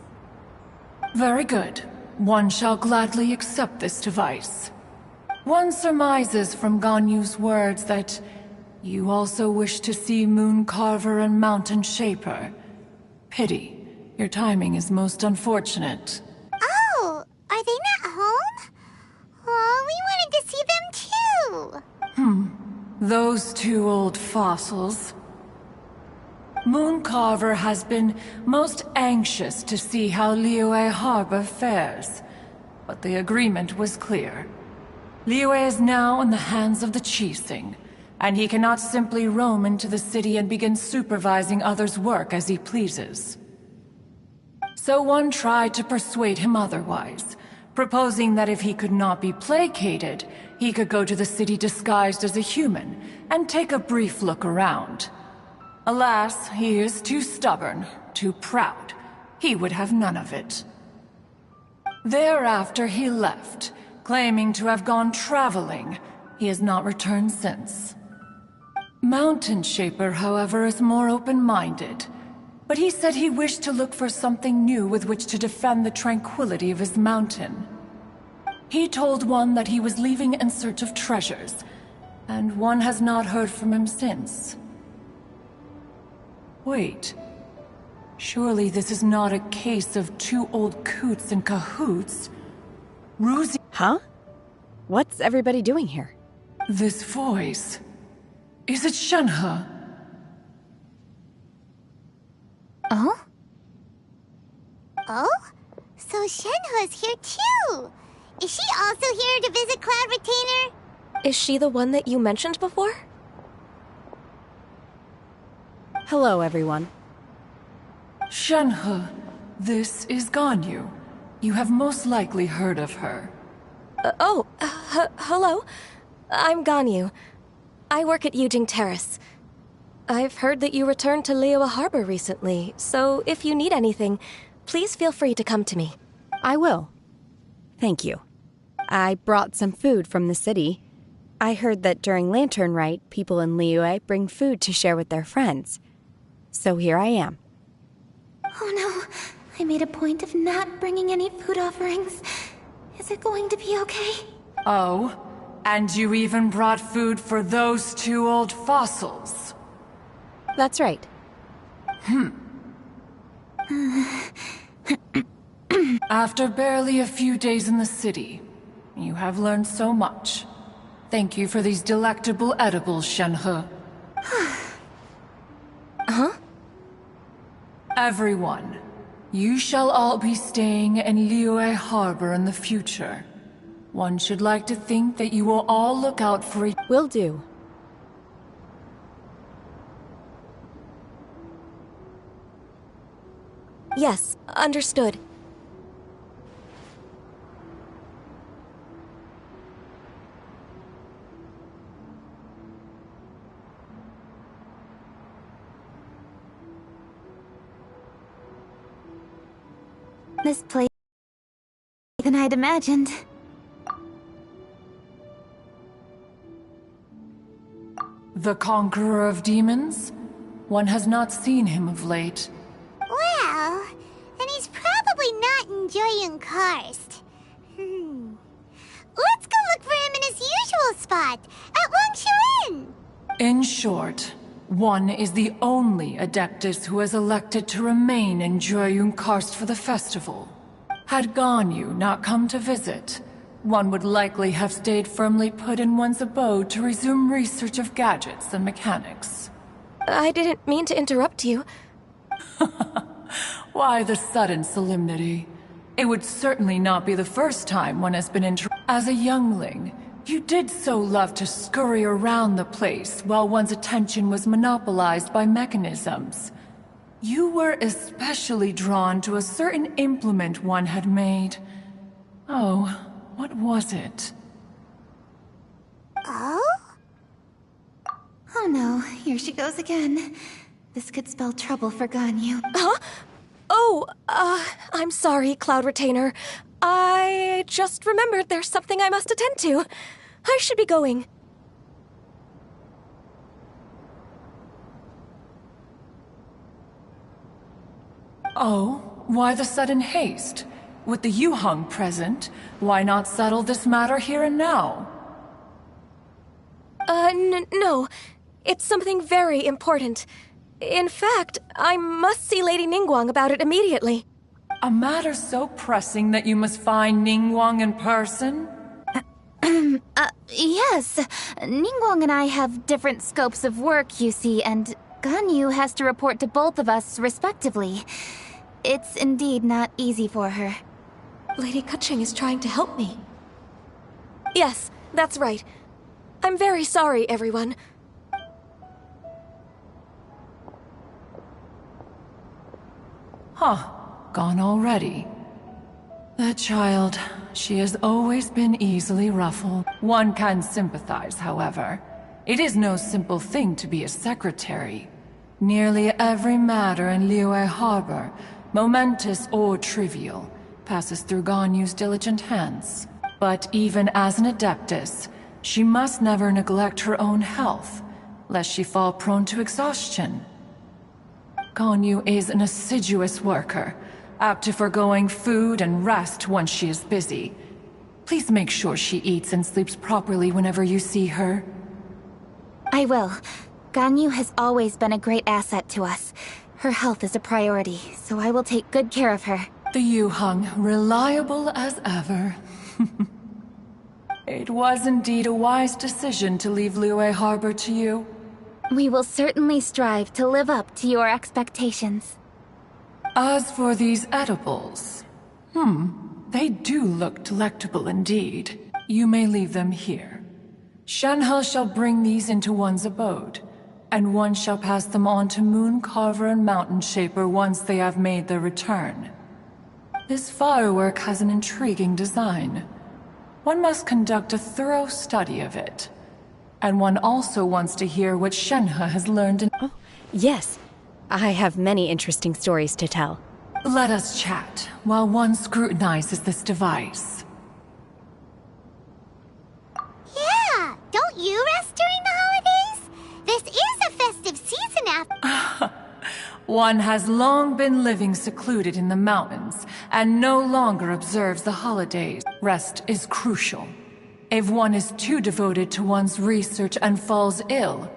Very good. One shall gladly accept this device. One surmises from Ganyu's words that you also wish to see Mooncarver and Mountain Shaper. Pity. Your timing is most unfortunate. Oh, are they not home? Oh, we wanted to see them too. Those two old fossils. Mooncarver has been most anxious to see how Liyue Harbor fares, but the agreement was clear. Liyue is now in the hands of the Qixing, and he cannot simply roam into the city and begin supervising others' work as he pleases. So one tried to persuade him otherwise, proposing that if he could not be placated, he could go to the city disguised as a human and take a brief look around. Alas, he is too stubborn, too proud. He would have none of it. Thereafter he left, claiming to have gone traveling. He has not returned since. Mountain Shaper, however, is more open-minded, but he said he wished to look for something new with which to defend the tranquility of his mountain. He told one that he was leaving in search of treasures, and one has not heard from him since. Wait. Surely this is not a case of two old coots in cahoots. Rosie... Huh? What's everybody doing here? This voice... Is it Shenhe? Oh? Oh? So Shenhe's here too! Is she also here to visit Cloud Retainer? Is she the one that you mentioned before? Hello, everyone. Shenhe, this is Ganyu. You have most likely heard of her. Hello. I'm Ganyu. I work at Yujing Terrace. I've heard that you returned to Liyue Harbor recently, so if you need anything, please feel free to come to me. I will. Thank you. I brought some food from the city. I heard that during Lantern Rite, people in Liyue bring food to share with their friends. So here I am. Oh no, I made a point of not bringing any food offerings. Is it going to be okay? Oh, and you even brought food for those two old fossils. That's right. After barely a few days in the city, you have learned so much. Thank you for these delectable edibles, Shenhe. Huh? Everyone, you shall all be staying in Liyue Harbor in the future. One should like to think that you will all look out for each— Will do. Yes, understood. This place than I'd imagined. The Conqueror of Demons? One has not seen him of late. Well, then he's probably not enjoying Karst. Let's go look for him in his usual spot, at Wangshu Inn. In short, one is the only Adeptus who has elected to remain in Jueyun Karst for the festival. Had Ganyu not come to visit, one would likely have stayed firmly put in one's abode to resume research of gadgets and mechanics. I didn't mean to interrupt you. Why the sudden solemnity? It would certainly not be the first time one has been interrupted. As a youngling, you did so love to scurry around the place while one's attention was monopolized by mechanisms. You were especially drawn to a certain implement one had made. Oh, what was it? Oh? Oh no, here she goes again. This could spell trouble for Ganyu. Huh? Oh, I'm sorry, Cloud Retainer. I just remembered there's something I must attend to. I should be going. Oh, why the sudden haste? With the Yuheng present, why not settle this matter here and now? No. It's something very important. In fact, I must see Lady Ningguang about it immediately. A matter so pressing that you must find Ningguang in person? Yes. Ningguang and I have different scopes of work, you see, and Ganyu has to report to both of us, respectively. It's indeed not easy for her. Lady Keqing is trying to help me. Yes, that's right. I'm very sorry, everyone. Huh, gone already. That child, she has always been easily ruffled. One can sympathize, however. It is no simple thing to be a secretary. Nearly every matter in Liyue Harbor, momentous or trivial, passes through Ganyu's diligent hands. But even as an Adeptus, she must never neglect her own health, lest she fall prone to exhaustion. Ganyu is an assiduous worker, apt to forgoing food and rest once she is busy. Please make sure she eats and sleeps properly whenever you see her. I will. Ganyu has always been a great asset to us. Her health is a priority, so I will take good care of her. The Yuheng, reliable as ever. It was indeed a wise decision to leave Liyue Harbor to you. We will certainly strive to live up to your expectations. As for these edibles, they do look delectable indeed. You may leave them here. Shenhe shall bring these into one's abode, and one shall pass them on to Moon Carver and Mountain Shaper once they have made their return. This firework has an intriguing design. One must conduct a thorough study of it. And one also wants to hear what Shenhe has learned in— Yes, I have many interesting stories to tell. Let us chat while one scrutinizes this device. Yeah, don't you rest during the holidays? This is a festive season after. One has long been living secluded in the mountains and no longer observes the holidays. Rest is crucial. If one is too devoted to one's research and falls ill,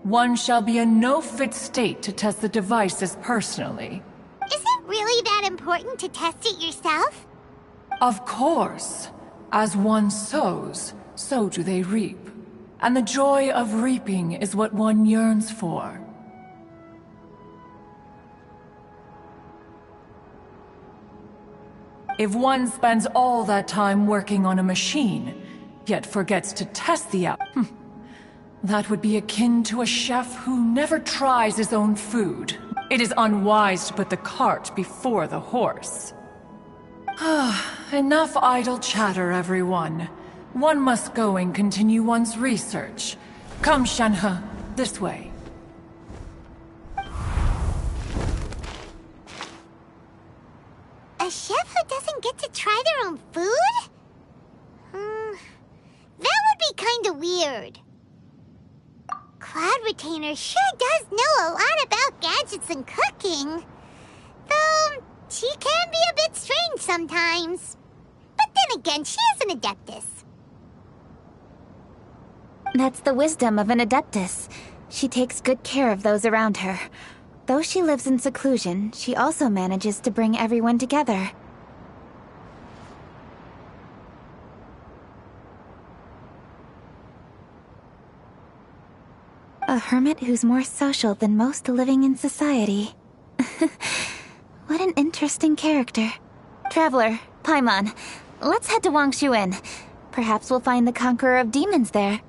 one shall be in no fit state to test the devices personally. Is it really that important to test it yourself? Of course. As one sows, so do they reap. And the joy of reaping is what one yearns for. If one spends all that time working on a machine, yet forgets to test the app, that would be akin to a chef who never tries his own food. It is unwise to put the cart before the horse. Enough idle chatter, everyone. One must go and continue one's research. Come, Shanhe, this way. A chef who doesn't get to try their own food? That would be kinda weird. Cloud Retainer sure does know a lot about gadgets and cooking. Though, she can be a bit strange sometimes. But then again, she is an Adeptus. That's the wisdom of an Adeptus. She takes good care of those around her. Though she lives in seclusion, she also manages to bring everyone together. A hermit who's more social than most living in society. What an interesting character. Traveler, Paimon, let's head to Wangshuin. Perhaps we'll find the Conqueror of Demons there.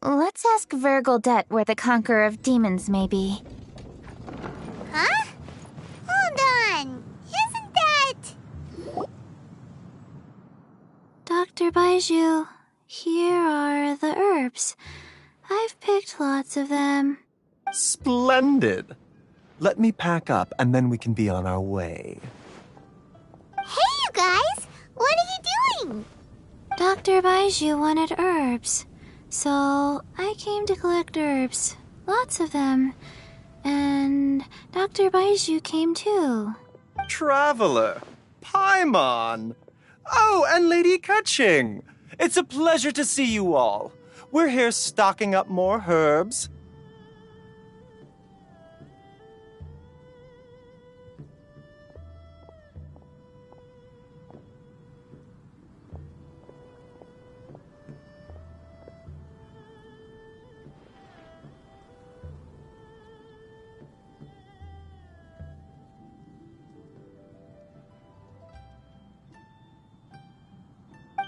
Let's ask Vergildet where the Conqueror of Demons may be. Huh? Hold on. Isn't that... Dr. Baiju, here are the herbs. I've picked lots of them. Splendid. Let me pack up and then we can be on our way. Hey, you guys! What are you doing? Dr. Baiju wanted herbs. So, I came to collect herbs. Lots of them. And Dr. Baiju came too. Traveler, Paimon. Oh, and Lady Kutching. It's a pleasure to see you all. We're here stocking up more herbs.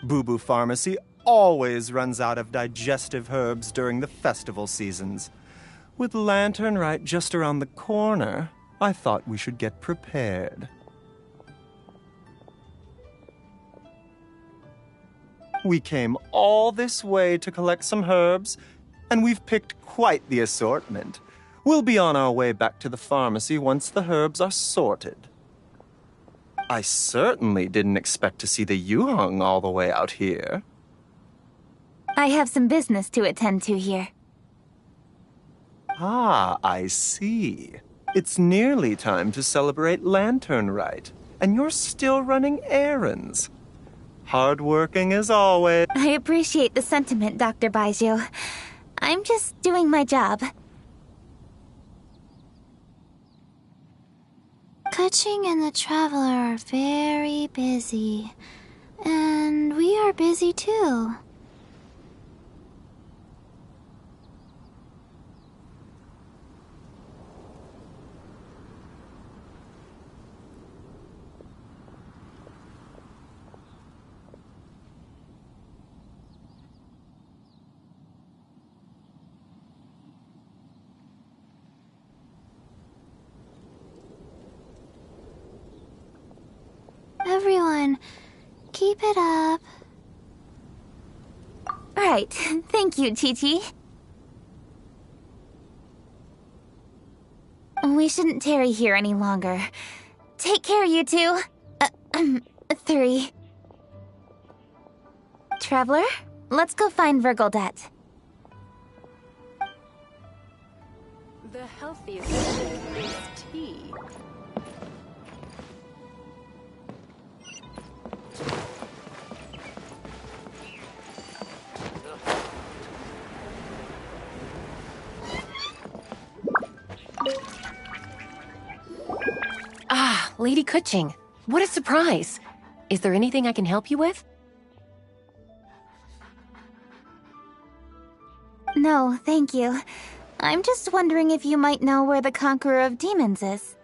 Boo Boo Pharmacy always runs out of digestive herbs during the festival seasons. With Lantern right just around the corner, I thought we should get prepared. We came all this way to collect some herbs, and we've picked quite the assortment. We'll be on our way back to the pharmacy once the herbs are sorted. I certainly didn't expect to see the Yuheng all the way out here. I have some business to attend to here. Ah, I see. It's nearly time to celebrate Lantern Rite, and you're still running errands. Hardworking as always. I appreciate the sentiment, Dr. Baijiu. I'm just doing my job. Kuching and the Traveler are very busy. And we are busy too. Everyone, keep it up. Right. Thank you, Chi-Chi. We shouldn't tarry here any longer. Take care, you two. 3. Traveler, let's go find Virgildet. The healthiest drink is tea. Ah, Lady Kuching. What a surprise. Is there anything I can help you with? No, thank you. I'm just wondering if you might know where the Conqueror of Demons is.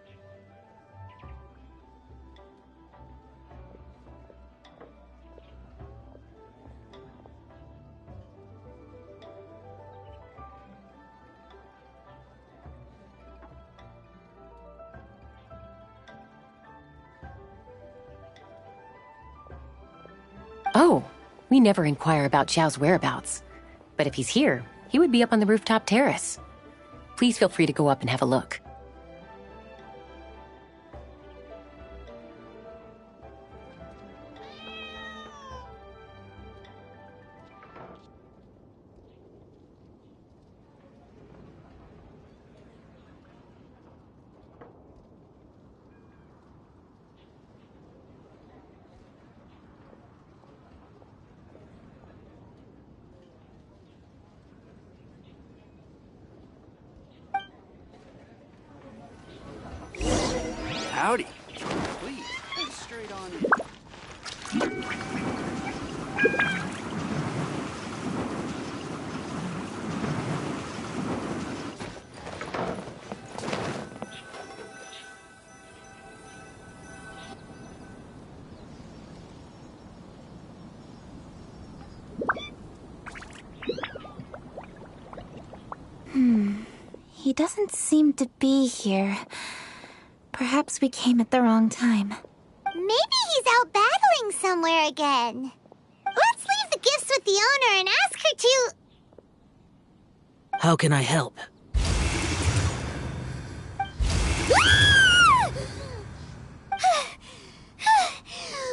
Oh, we never inquire about Xiao's whereabouts. But if he's here, he would be up on the rooftop terrace. Please feel free to go up and have a look. Howdy. Please, come straight on in. He doesn't seem to be here. Perhaps we came at the wrong time. Maybe he's out battling somewhere again. Let's leave the gifts with the owner and ask her to... How can I help?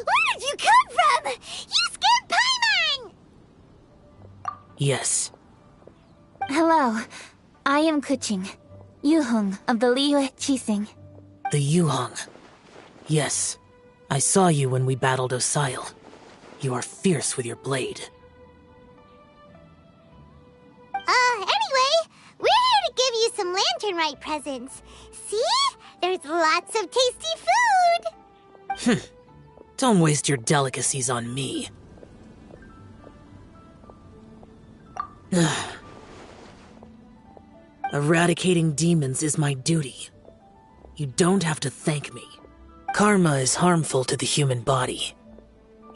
Where did you come from? You scared Paimon! Yes. Hello. I am Kuching, Yuheng of the Liyue Qixing. The Yuheng. Yes. I saw you when we battled Osile. You are fierce with your blade. Anyway, we're here to give you some Lantern Rite presents. See? There's lots of tasty food! Don't waste your delicacies on me. Eradicating demons is my duty. You don't have to thank me. Karma is harmful to the human body,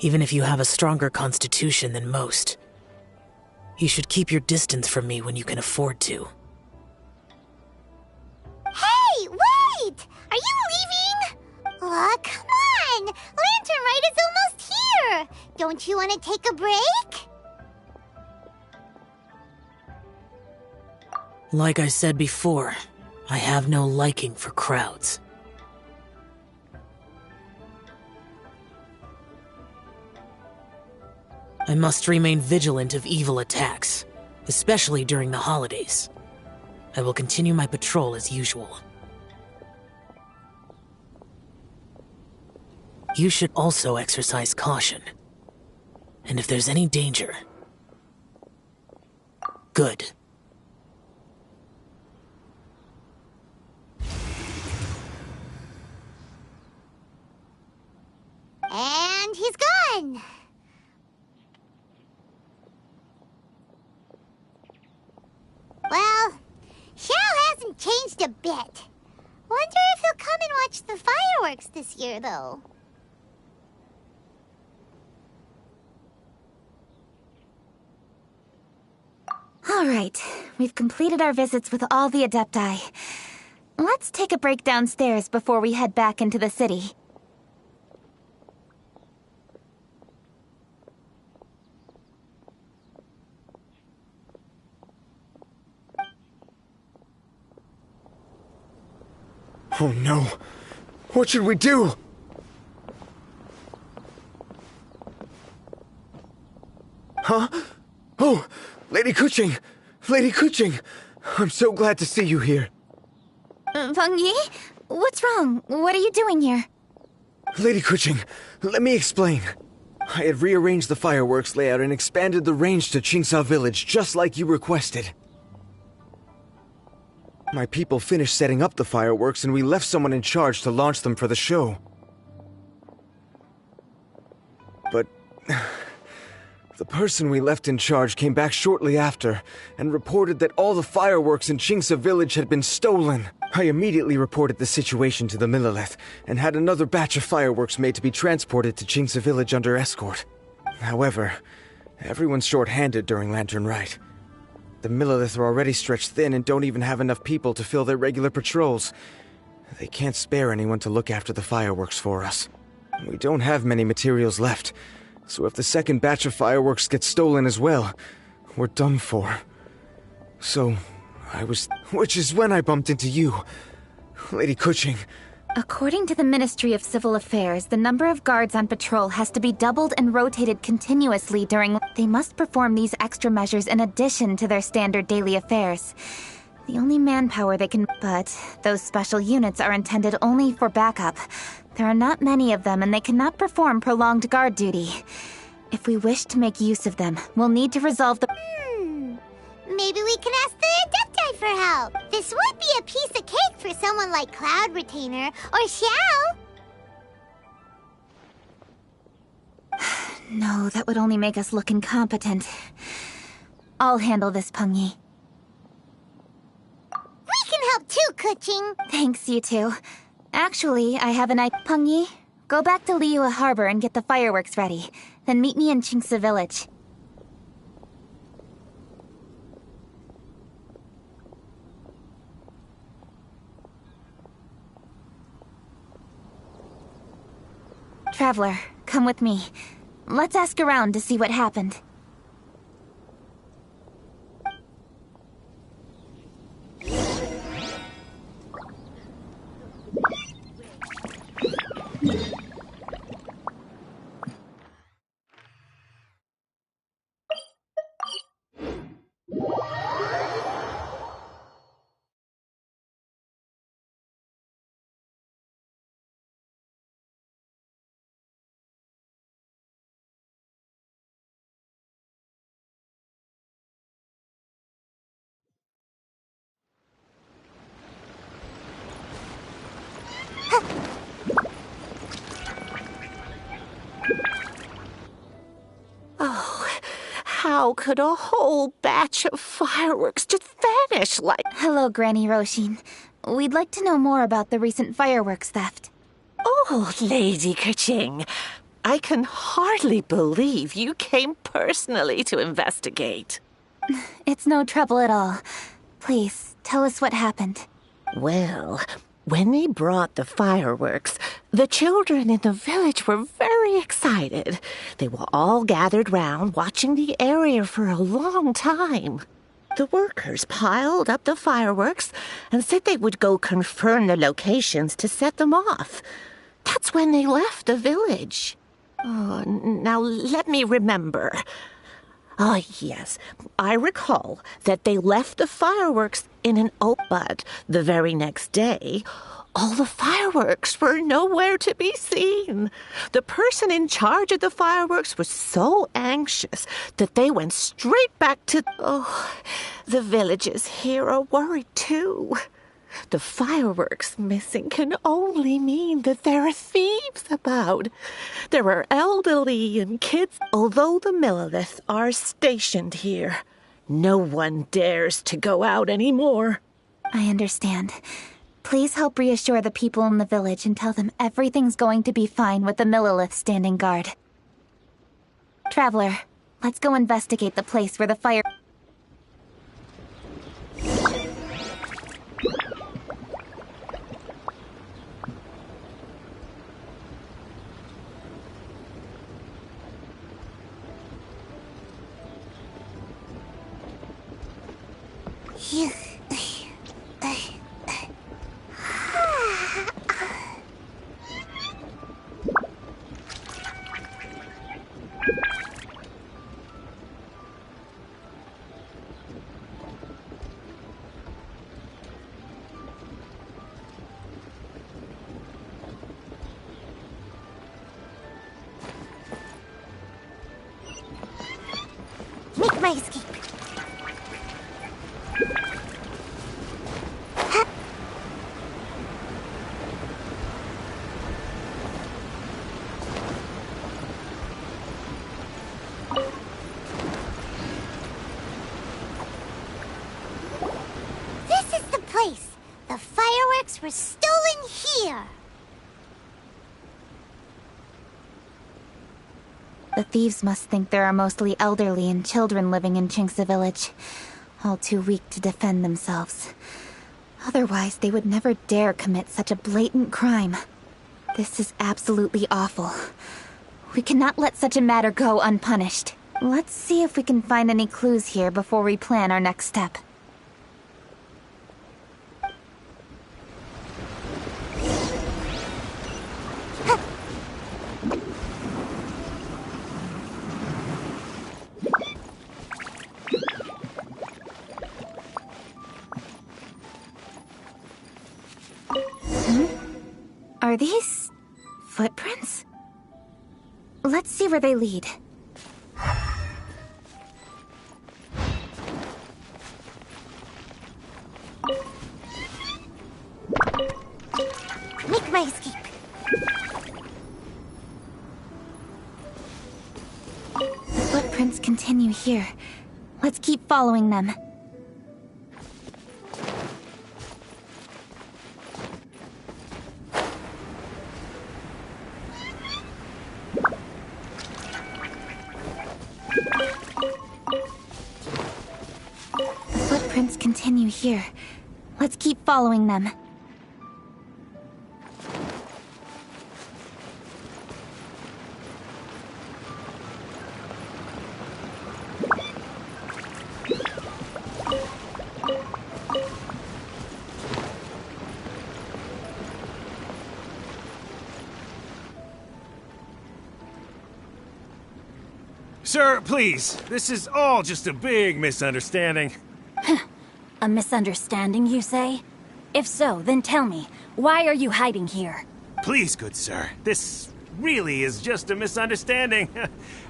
even if you have a stronger constitution than most. You should keep your distance from me when you can afford to. Hey, wait! Are you leaving? Oh, come on! Lantern Rite is almost here! Don't you want to take a break? Like I said before, I have no liking for crowds. I must remain vigilant of evil attacks, especially during the holidays. I will continue my patrol as usual. You should also exercise caution. And if there's any danger... Good. And he's gone! Well, Xiao hasn't changed a bit. Wonder if he'll come and watch the fireworks this year, though. All right, we've completed our visits with all the Adepti. Let's take a break downstairs before we head back into the city. Oh no! What should we do? Huh? Oh! Lady Kuching! Lady Kuching! I'm so glad to see you here. Feng Yi? What's wrong? What are you doing here? Lady Kuching, let me explain. I had rearranged the fireworks layout and expanded the range to Qingsa Village just like you requested. My people finished setting up the fireworks and we left someone in charge to launch them for the show. But... the person we left in charge came back shortly after and reported that all the fireworks in Qingsa Village had been stolen. I immediately reported the situation to the Millelith and had another batch of fireworks made to be transported to Qingsa Village under escort. However, everyone's short-handed during Lantern Rite. The Millelith are already stretched thin and don't even have enough people to fill their regular patrols. They can't spare anyone to look after the fireworks for us. We don't have many materials left, so if the second batch of fireworks gets stolen as well, we're done for. So, which is when I bumped into you, Lady Kuching. According to the Ministry of Civil Affairs, the number of guards on patrol has to be doubled and rotated continuously during... They must perform these extra measures in addition to their standard daily affairs. The only manpower they can... But those special units are intended only for backup. There are not many of them and they cannot perform prolonged guard duty. If we wish to make use of them, we'll need to resolve the... Maybe we can ask the Adepti for help. This would be a piece of cake for someone like Cloud Retainer or Xiao. No, that would only make us look incompetent. I'll handle this, Peng Yi. We can help too, Kuching. Thanks, you two. Actually, I have an idea. Peng Yi, go back to Liyue Harbor and get the fireworks ready. Then meet me in Qingsa Village. Traveler, come with me. Let's ask around to see what happened. Oh, how could a whole batch of fireworks just vanish like... Hello, Granny Roshin. We'd like to know more about the recent fireworks theft. Oh, Lady Kuching, I can hardly believe you came personally to investigate. It's no trouble at all. Please, tell us what happened. Well, when they brought the fireworks, the children in the village were very excited. They were all gathered round, watching the area for a long time. The workers piled up the fireworks and said they would go confirm the locations to set them off. That's when they left the village. Oh, now let me remember. Ah, yes. I recall that they left the fireworks in an but the very next day, all the fireworks were nowhere to be seen. The person in charge of the fireworks was so anxious that they went straight back to... Oh, the villagers here are worried too. The fireworks missing can only mean that there are thieves about. There are elderly and kids. Although the Millilith are stationed here, no one dares to go out anymore. I understand. Please help reassure the people in the village and tell them everything's going to be fine with the Millilith standing guard. Traveler, let's go investigate the place where the fire... Make my escape. This is the place. The fireworks were stolen here. The thieves must think there are mostly elderly and children living in Chinksa village, all too weak to defend themselves. Otherwise, they would never dare commit such a blatant crime. This is absolutely awful. We cannot let such a matter go unpunished. Let's see if we can find any clues here before we plan our next step. Are these footprints? Let's see where they lead. Make my escape. The footprints continue here. Let's keep following them. Continue here. Let's keep following them. Sir, please. This is all just a big misunderstanding. A misunderstanding, you say? If so, then tell me, why are you hiding here? Please, good sir. This really is just a misunderstanding.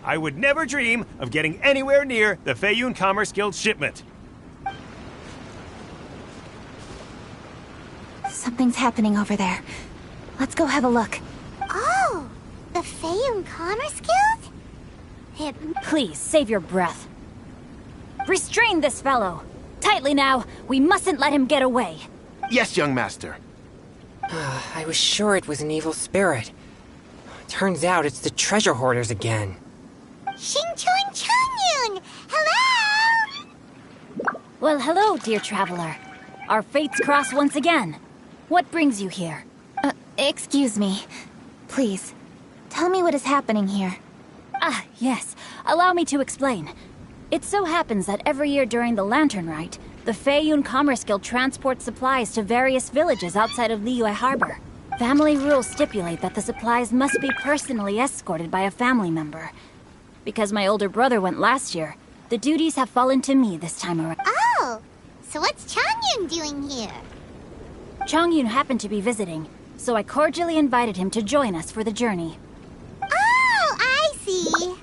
I would never dream of getting anywhere near the Feiyun Commerce Guild shipment. Something's happening over there. Let's go have a look. Oh, the Feiyun Commerce Guild? Please, save your breath. Restrain this fellow! Tightly now, we mustn't let him get away. Yes, young master. I was sure it was an evil spirit. Turns out it's the treasure hoarders again. Xingchun Changyun! Hello! Well, hello, dear traveler. Our fates cross once again. What brings you here? Excuse me. Please, tell me what is happening here. Ah, yes. Allow me to explain. It so happens that every year during the Lantern Rite, the Feiyun Commerce Guild transports supplies to various villages outside of Liyue Harbor. Family rules stipulate that the supplies must be personally escorted by a family member. Because my older brother went last year, the duties have fallen to me this time around. Oh, so what's Changyun doing here? Changyun happened to be visiting, so I cordially invited him to join us for the journey. Oh, I see.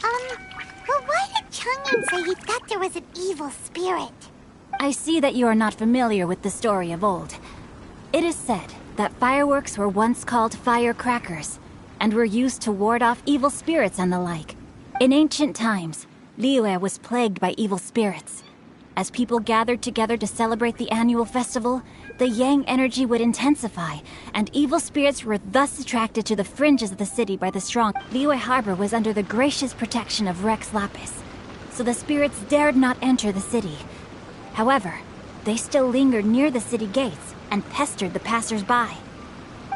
But why did Changyun say he thought there was an evil spirit? I see that you are not familiar with the story of old. It is said that fireworks were once called firecrackers, and were used to ward off evil spirits and the like. In ancient times, Liyue was plagued by evil spirits. As people gathered together to celebrate the annual festival, the yang energy would intensify, and evil spirits were thus attracted to the fringes of the city by the strong. Liyue Harbor was under the gracious protection of Rex Lapis, so the spirits dared not enter the city. However, they still lingered near the city gates and pestered the passers-by.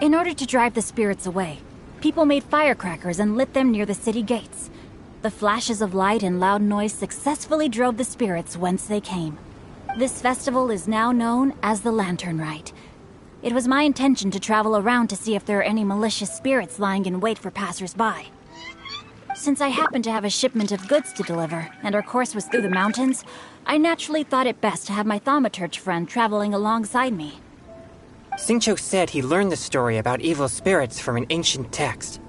In order to drive the spirits away, people made firecrackers and lit them near the city gates. The flashes of light and loud noise successfully drove the spirits whence they came. This festival is now known as the Lantern Rite. It was my intention to travel around to see if there are any malicious spirits lying in wait for passers-by. Since I happened to have a shipment of goods to deliver, and our course was through the mountains, I naturally thought it best to have my thaumaturge friend traveling alongside me. Xingqiu said he learned the story about evil spirits from an ancient text.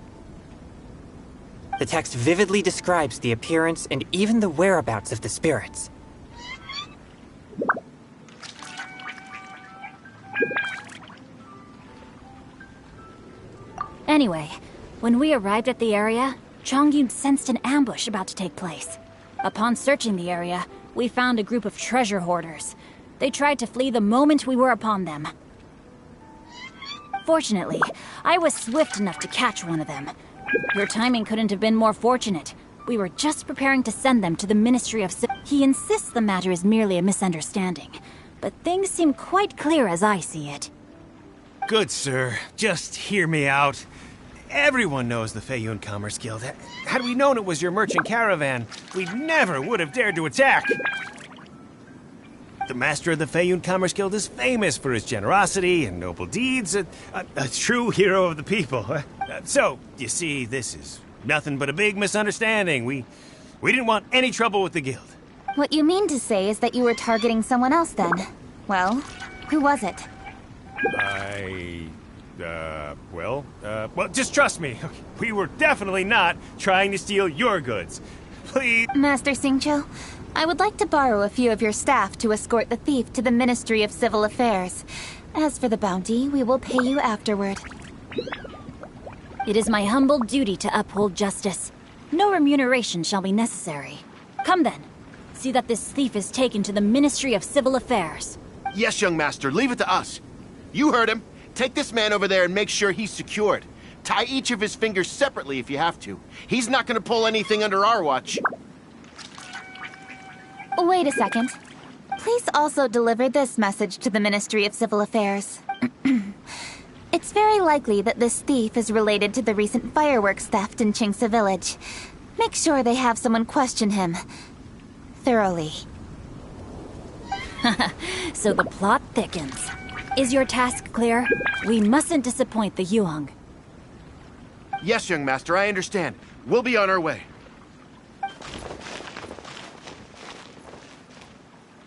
The text vividly describes the appearance and even the whereabouts of the spirits. Anyway, when we arrived at the area, Changyun sensed an ambush about to take place. Upon searching the area, we found a group of treasure hoarders. They tried to flee the moment we were upon them. Fortunately, I was swift enough to catch one of them. Your timing couldn't have been more fortunate. We were just preparing to send them to the Ministry of He insists the matter is merely a misunderstanding, but things seem quite clear as I see it. Good, sir. Just hear me out. Everyone knows the Feiyun Commerce Guild. Had we known it was your merchant caravan, we never would have dared to attack. The master of the Feiyun Commerce Guild is famous for his generosity and noble deeds, a true hero of the people. So, you see, this is nothing but a big misunderstanding. We didn't want any trouble with the guild. What you mean to say is that you were targeting someone else then? Well, who was it? Well, just trust me. We were definitely not trying to steal your goods. Please. Master Xingqiu, I would like to borrow a few of your staff to escort the thief to the Ministry of Civil Affairs. As for the bounty, we will pay you afterward. It is my humble duty to uphold justice. No remuneration shall be necessary. Come then. See that this thief is taken to the Ministry of Civil Affairs. Yes, young master, leave it to us. You heard him. Take this man over there and make sure he's secured. Tie each of his fingers separately if you have to. He's not gonna pull anything under our watch. Wait a second. Please also deliver this message to the Ministry of Civil Affairs. It's very likely that this thief is related to the recent fireworks theft in Qingce Village. Make sure they have someone question him thoroughly. So the plot thickens. Is your task clear? We mustn't disappoint the Yuang. Yes, young master, I understand. We'll be on our way.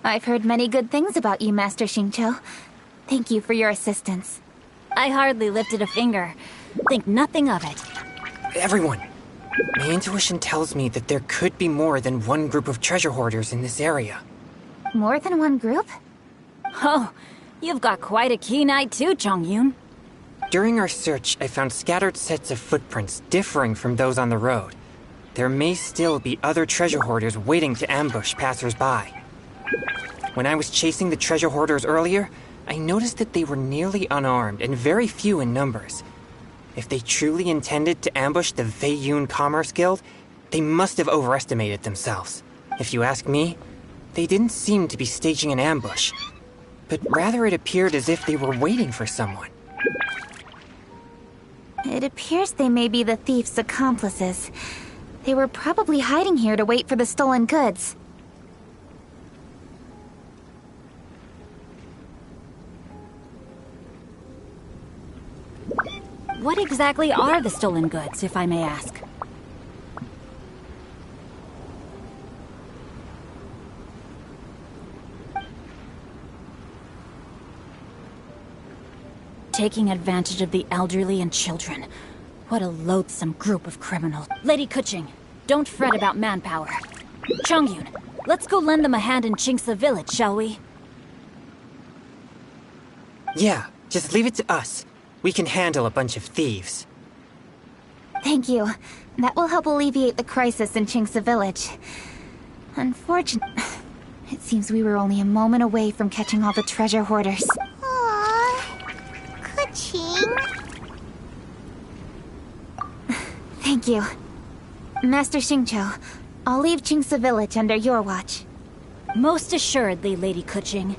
I've heard many good things about you, Master Xingqiu. Thank you for your assistance. I hardly lifted a finger. Think nothing of it. Everyone, my intuition tells me that there could be more than one group of treasure hoarders in this area. More than one group? Oh, you've got quite a keen eye too, Changyun. During our search, I found scattered sets of footprints differing from those on the road. There may still be other treasure hoarders waiting to ambush passers-by. When I was chasing the treasure hoarders earlier, I noticed that they were nearly unarmed and very few in numbers. If they truly intended to ambush the Feiyun Commerce Guild, they must have overestimated themselves. If you ask me, they didn't seem to be staging an ambush, but rather it appeared as if they were waiting for someone. It appears they may be the thief's accomplices. They were probably hiding here to wait for the stolen goods. What exactly are the stolen goods, if I may ask? Taking advantage of the elderly and children. What a loathsome group of criminals. Lady Kuching, don't fret about manpower. Chongyun, let's go lend them a hand in Chingsa village, shall we? Yeah, just leave it to us. We can handle a bunch of thieves. Thank you. That will help alleviate the crisis in Chingsa village. Unfortunately, it seems we were only a moment away from catching all the treasure hoarders. Kuching. Thank you. Master Xingqiu, I'll leave Chingsa village under your watch. Most assuredly, Lady Kuching.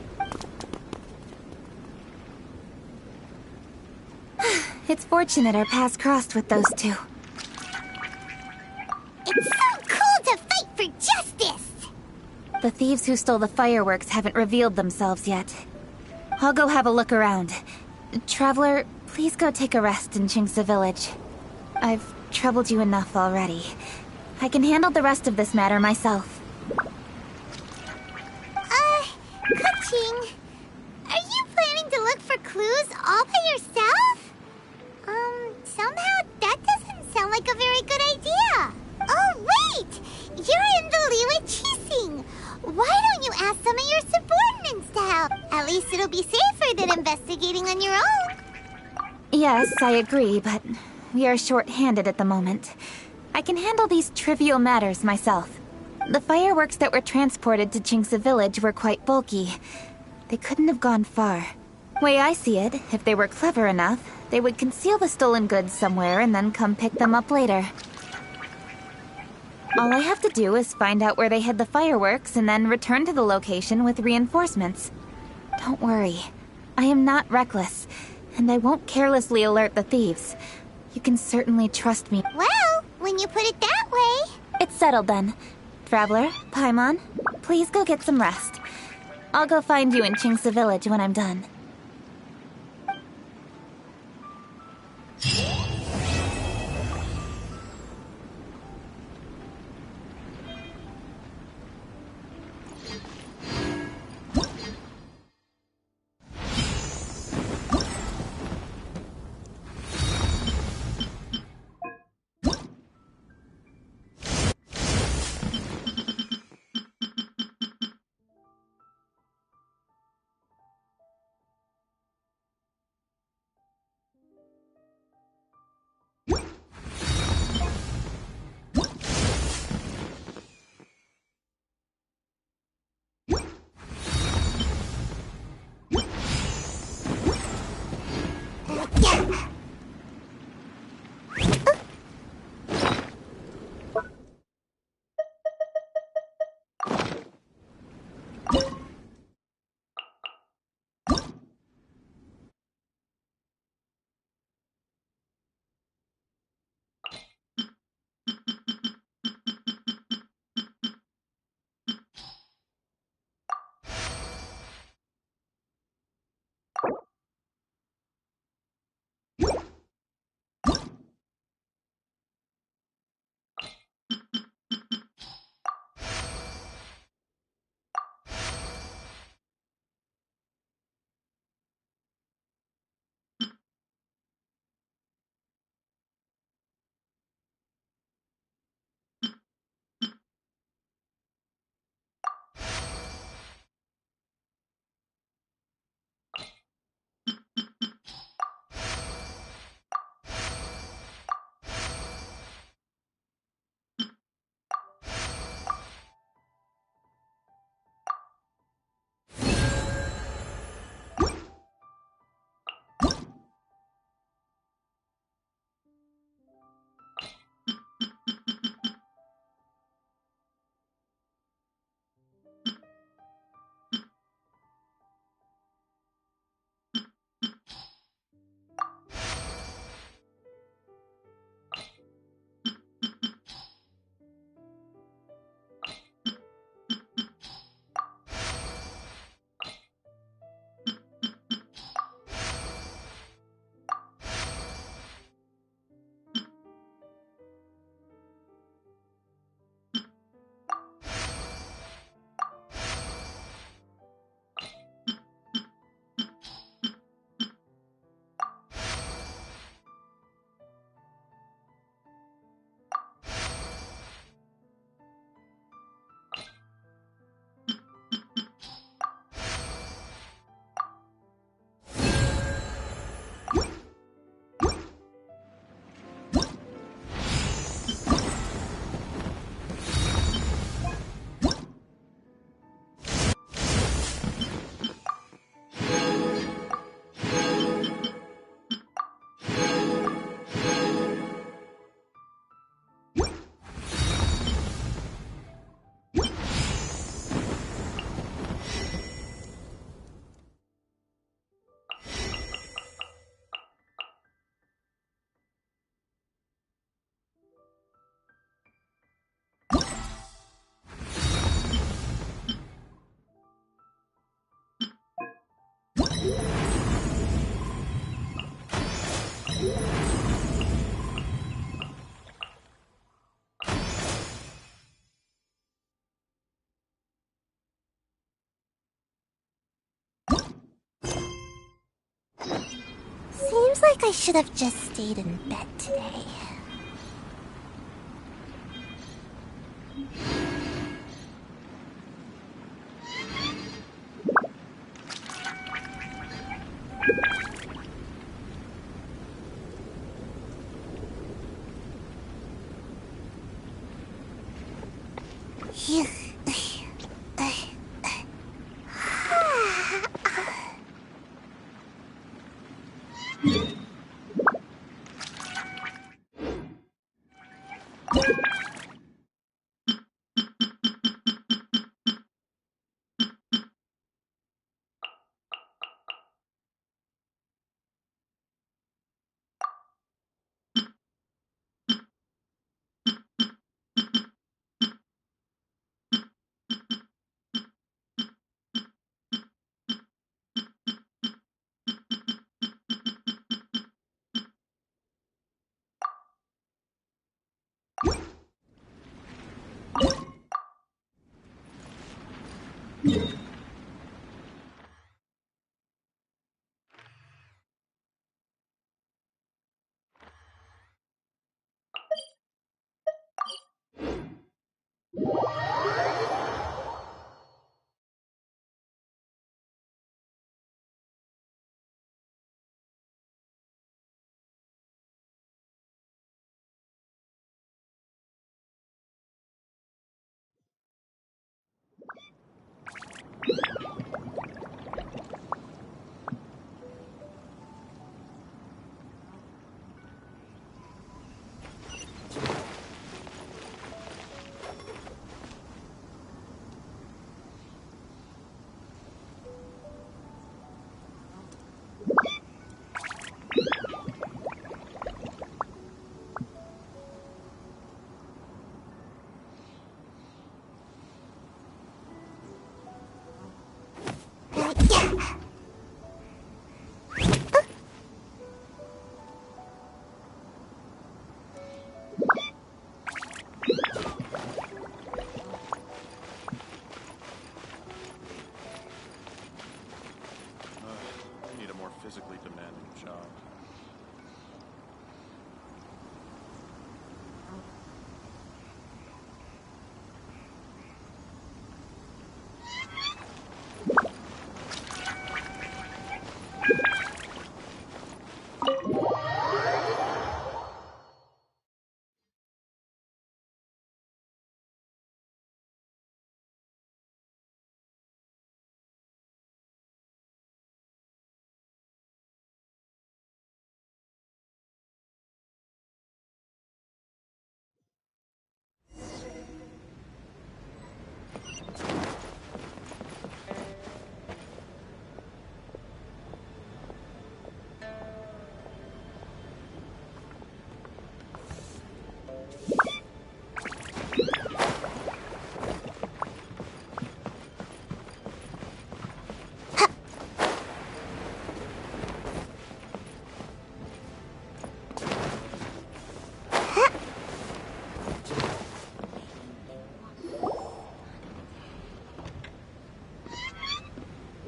It's fortunate our paths crossed with those two. It's so cool to fight for justice! The thieves who stole the fireworks haven't revealed themselves yet. I'll go have a look around. Traveler, please go take a rest in Chingsa village. I've troubled you enough already. I can handle the rest of this matter myself. Kuching, are you planning to look for clues all by yourself? Somehow that doesn't sound like a very good idea. Oh, wait! You're in the Liyue Qixing. Why don't you ask some of your subordinates to help? At least it'll be safer than investigating on your own. Yes, I agree, but we are short-handed at the moment. I can handle these trivial matters myself. The fireworks that were transported to Chingsa village were quite bulky. They couldn't have gone far. Way I see it, if they were clever enough, they would conceal the stolen goods somewhere and then come pick them up later. All I have to do is find out where they hid the fireworks and then return to the location with reinforcements. Don't worry. I am not reckless, and I won't carelessly alert the thieves. You can certainly trust me. Well, when you put it that way... It's settled then. Traveler, Paimon, please go get some rest. I'll go find you in Chingsa village when I'm done. like I should have just stayed in bed today. physically demanding job.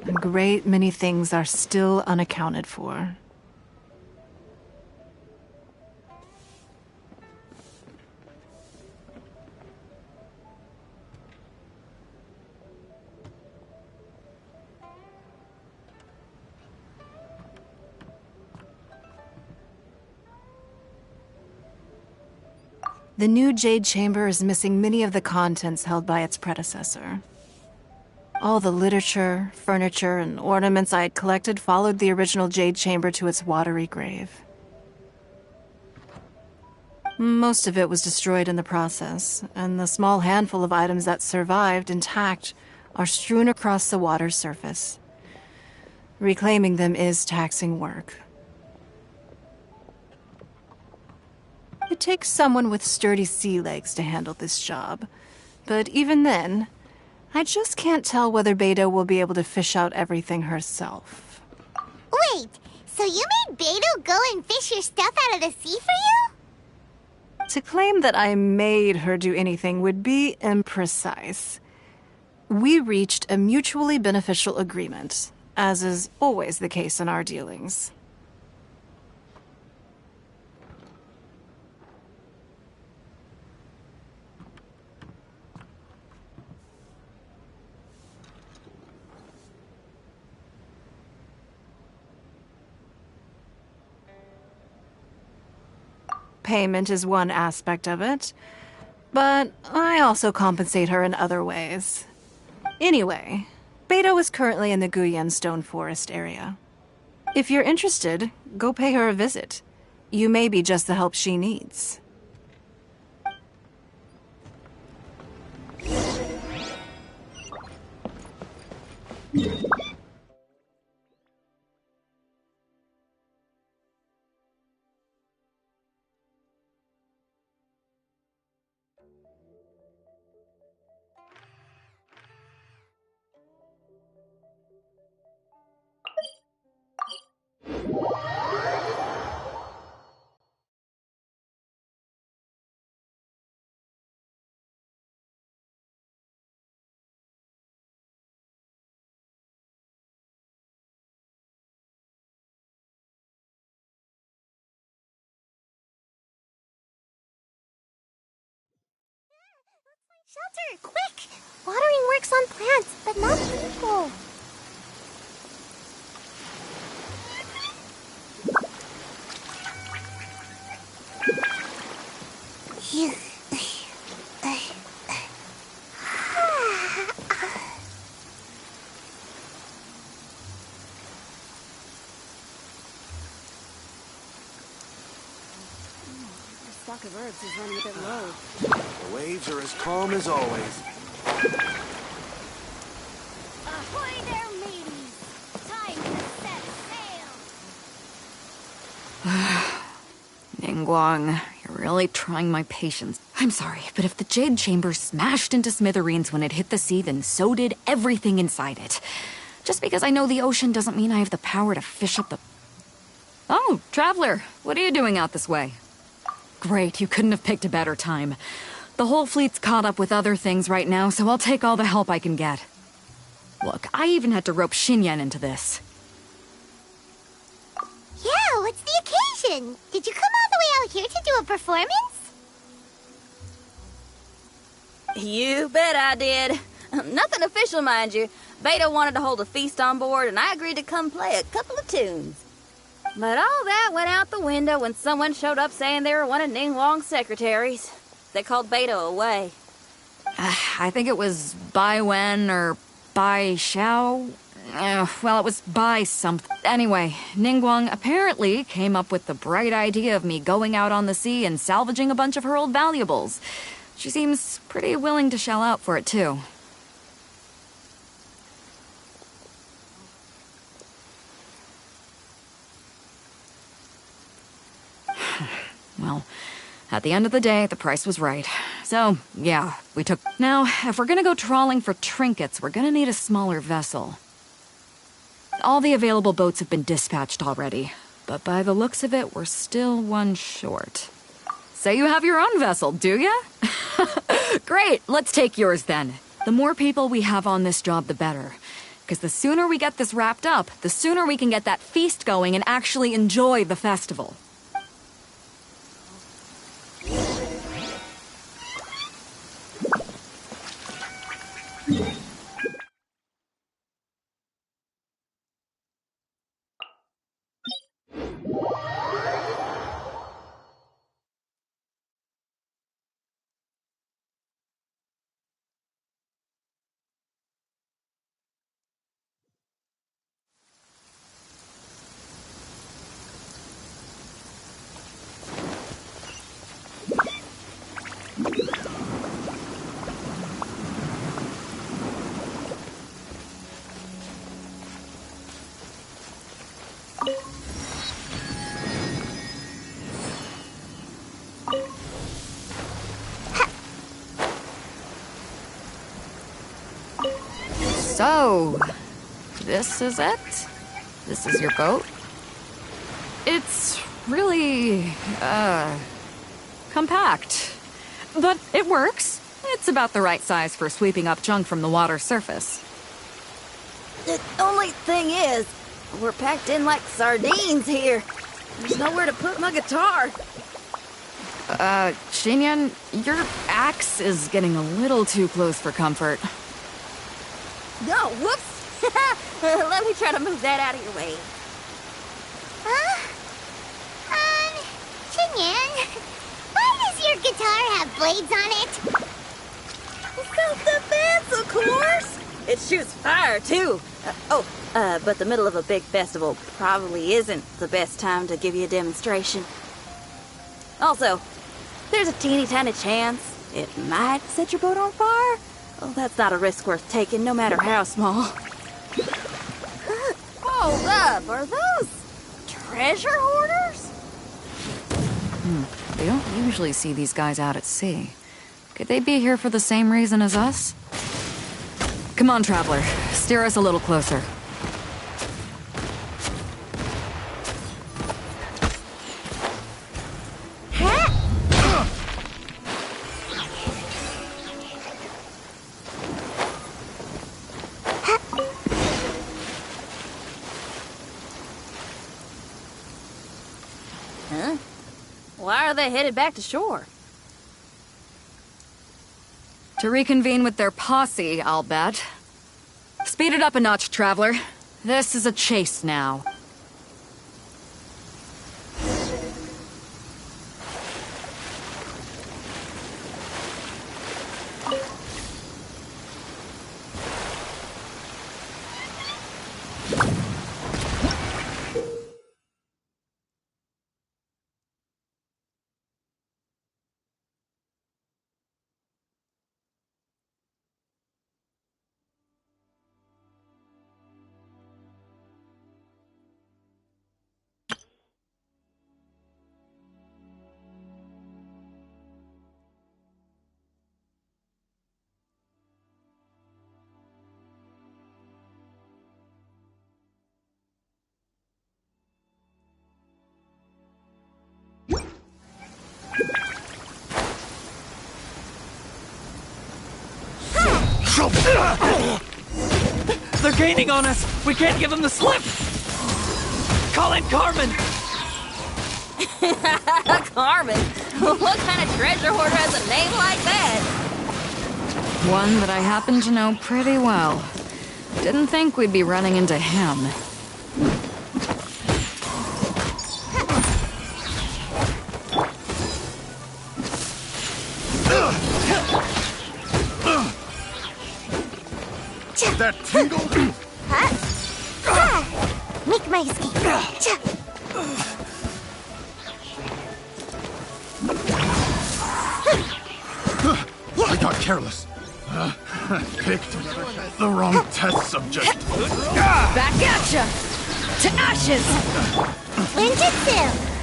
A great many things are still unaccounted for. The new Jade Chamber is missing many of the contents held by its predecessor. All the literature, furniture, and ornaments I had collected followed the original Jade Chamber to its watery grave. Most of it was destroyed in the process, and the small handful of items that survived intact are strewn across the water's surface. Reclaiming them is taxing work. It takes someone with sturdy sea legs to handle this job, but even then, I just can't tell whether Beidou will be able to fish out everything herself. Wait, so you made Beidou go and fish your stuff out of the sea for you? To claim that I made her do anything would be imprecise. We reached a mutually beneficial agreement, as is always the case in our dealings. payment is one aspect of it, but I also compensate her in other ways. Anyway, Beto is currently in the Guyan Stone Forest area. If you're interested, go pay her a visit. You may be just the help she needs. Shelter, quick! Watering works on plants, but not people. Stock of herbs is running a bit low. The waves are as calm as always. Ahoy there, mateys! Time to set sail! Ningguang, you're really trying my patience. I'm sorry, but if the Jade Chamber smashed into smithereens when it hit the sea, then so did everything inside it. Just because I know the ocean doesn't mean I have the power to fish up the... Oh, Traveler, what are you doing out this way? Great, you couldn't have picked a better time. The whole fleet's caught up with other things right now, so I'll take all the help I can get. Look, I even had to rope Xinyan into this. Yeah, what's the occasion? Did you come all the way out here to do a performance? You bet I did. Nothing official, mind you. Beto wanted to hold a feast on board, and I agreed to come play a couple of tunes. But all that went out the window when someone showed up saying they were one of Ningguang's secretaries. They called Beto away. I think it was Bai Wen or Bai Xiao. Well, it was Bai something. Anyway, Ningguang apparently came up with the bright idea of me going out on the sea and salvaging a bunch of her old valuables. She seems pretty willing to shell out for it, too. Well, at the end of the day, the price was right. So, yeah, we took... Now, if we're gonna go trawling for trinkets, we're gonna need a smaller vessel. All the available boats have been dispatched already, but by the looks of it, we're still one short. So you have your own vessel, do ya? Great, let's take yours then. The more people we have on this job, the better. Because the sooner we get this wrapped up, the sooner we can get that feast going and actually enjoy the festival. So, this is it? This is your boat? It's really, compact. But it works. It's about the right size for sweeping up junk from the water's surface. The only thing is, we're packed in like sardines here. There's nowhere to put my guitar. Xinyan, your axe is getting a little too close for comfort. No, whoops! Let me try to move that out of your way. Xinyan, your guitar have blades on it? Self-defense, of course! It shoots fire, too. But the middle of a big festival probably isn't the best time to give you a demonstration. Also, there's a teeny tiny chance it might set your boat on fire. Oh, that's not a risk worth taking, no matter how small. Hold up, are those treasure hoarders? They don't usually see these guys out at sea. Could they be here for the same reason as us? Come on, Traveler. Steer us a little closer. Huh? Why are they headed back to shore? To reconvene with their posse, I'll bet. Speed it up a notch, Traveler. This is a chase now. They're gaining on us! We can't give them the slip! Call in Carmen! Carmen? What kind of treasure hoarder has a name like that? One that I happen to know pretty well. Didn't think we'd be running into him. That tingle? Make my escape. I got careless. Picked the wrong test subject. Back at ya! To ashes! Ninjutsu!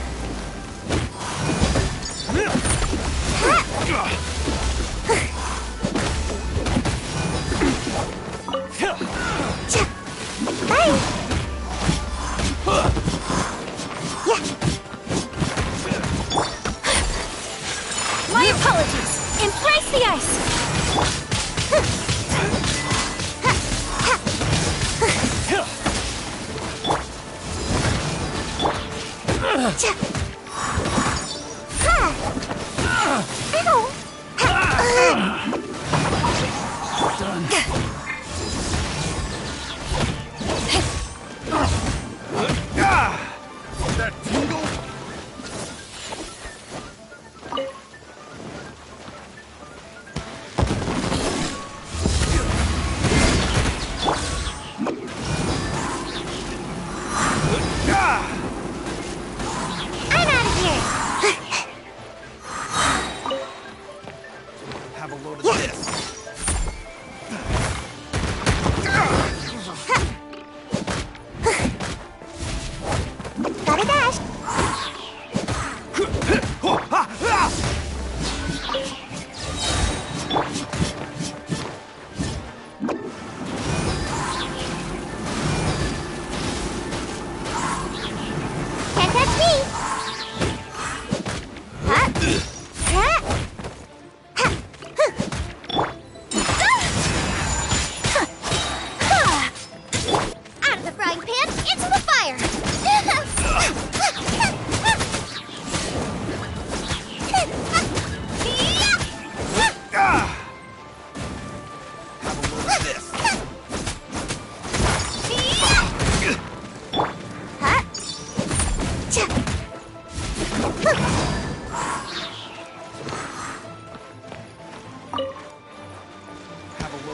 My apologies! Embrace the ice! That tingle?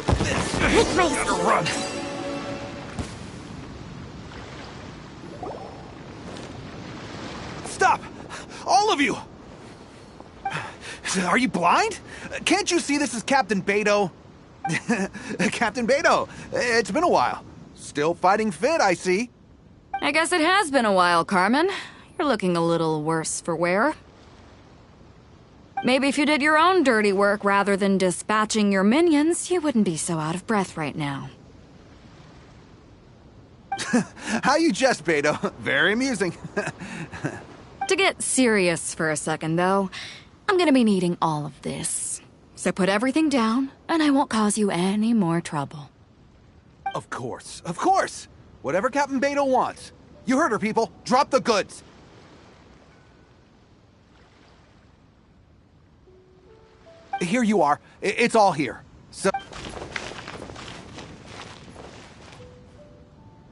Gotta run. Stop! All of you! Are you blind? Can't you see this is Captain Beto? Captain Beto, it's been a while. Still fighting fit, I see. I guess it has been a while, Carmen. You're looking a little worse for wear. Maybe if you did your own dirty work rather than dispatching your minions, you wouldn't be so out of breath right now. How you jest, Beto. Very amusing. To get serious for a second, though, I'm gonna be needing all of this. So put everything down, and I won't cause you any more trouble. Of course, of course. Whatever Captain Beto wants. You heard her, people. Drop the goods. Here you are. It's all here. So...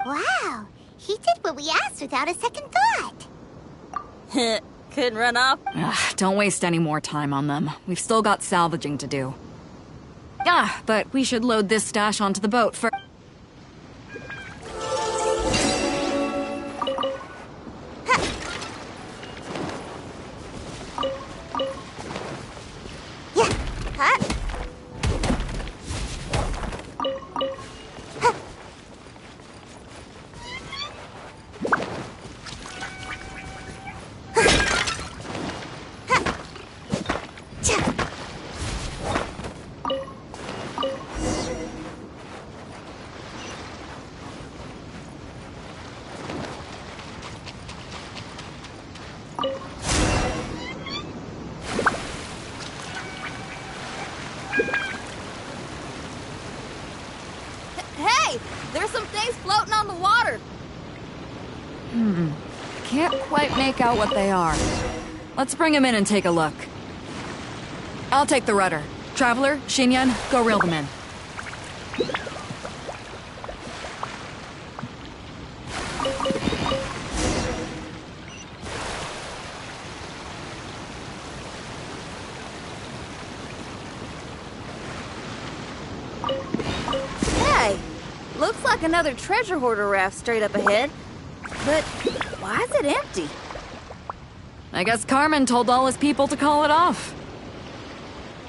Wow, he did what we asked without a second thought. Couldn't run off. Don't waste any more time on them. We've still got salvaging to do. But we should load this stash onto the boat first. Hey! There's some things floating on the water! Can't quite make out what they are. Let's bring them in and take a look. I'll take the rudder. Traveler, Xinyan, go reel them in. Hey! Looks like another treasure hoarder raft straight up ahead. But why is it empty? I guess Carmen told all his people to call it off.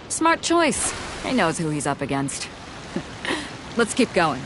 Smart choice. He knows who he's up against. Let's keep going.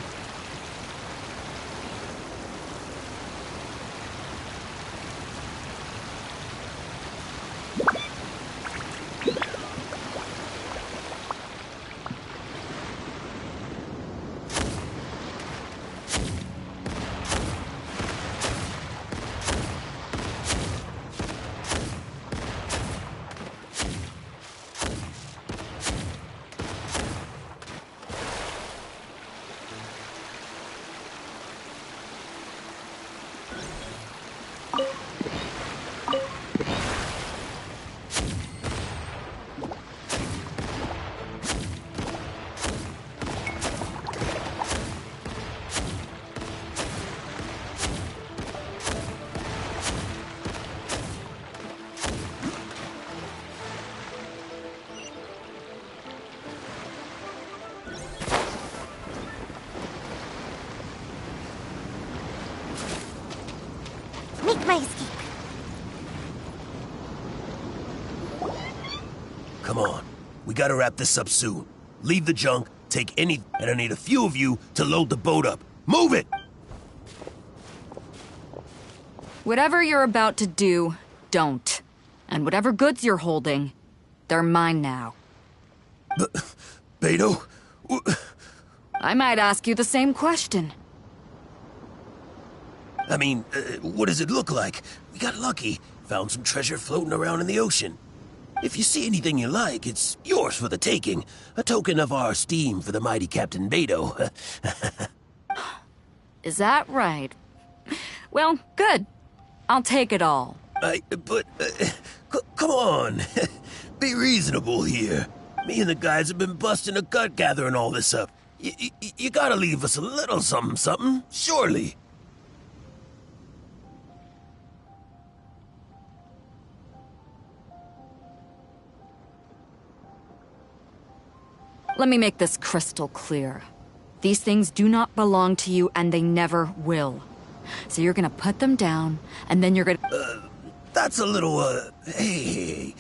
Make my escape. Come on. We gotta wrap this up soon. Leave the junk, take any... and I need a few of you to load the boat up. Move it! Whatever you're about to do, don't. And whatever goods you're holding, they're mine now. Beto? I might ask you the same question. I mean, what does it look like? We got lucky. Found some treasure floating around in the ocean. If you see anything you like, it's yours for the taking. A token of our esteem for the mighty Captain Beto. Is that right? Well, good. I'll take it all. Come on. Be reasonable here. Me and the guys have been busting a gut gathering all this up. You gotta leave us a little something, surely. Let me make this crystal clear. These things do not belong to you, and they never will. So you're gonna put them down, and then you're gonna... That's a little, hey,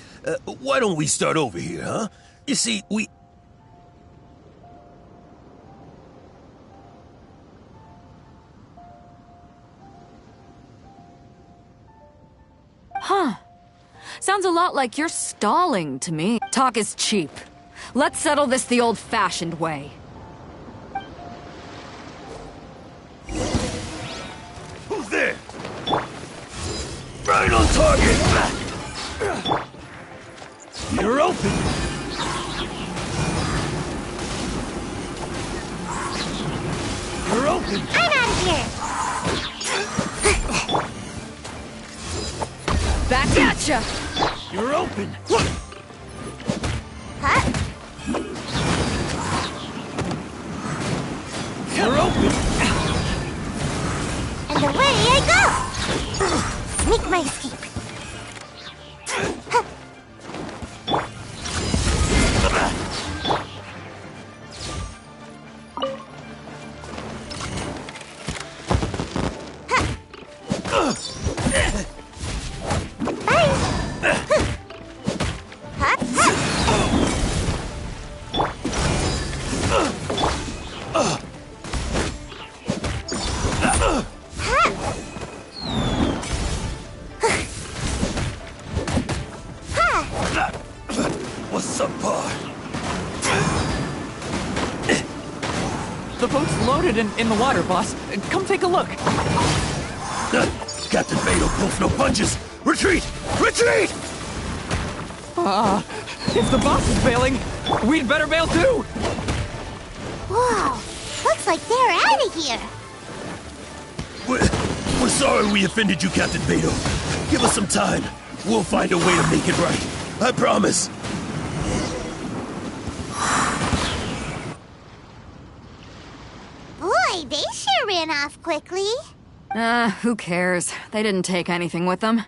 why don't we start over here, huh? You see, we... Huh. Sounds a lot like you're stalling to me. Talk is cheap. Let's settle this the old-fashioned way. Who's there? Right on target! You're open! You're open! I'm out of here! Back at ya! You're open! Huh? You're open! And away I go! Make my escape. Huh. What's up, Pa? The boat's loaded in the water, boss. Come take a look. Captain Beto pulls no punches! Retreat! Retreat! If the boss is bailing, we'd better bail too! Whoa! Looks like they're out of here! We're sorry we offended you, Captain Beto. Give us some time. We'll find a way to make it right. I promise. Boy, they sure ran off quickly. Who cares? They didn't take anything with them.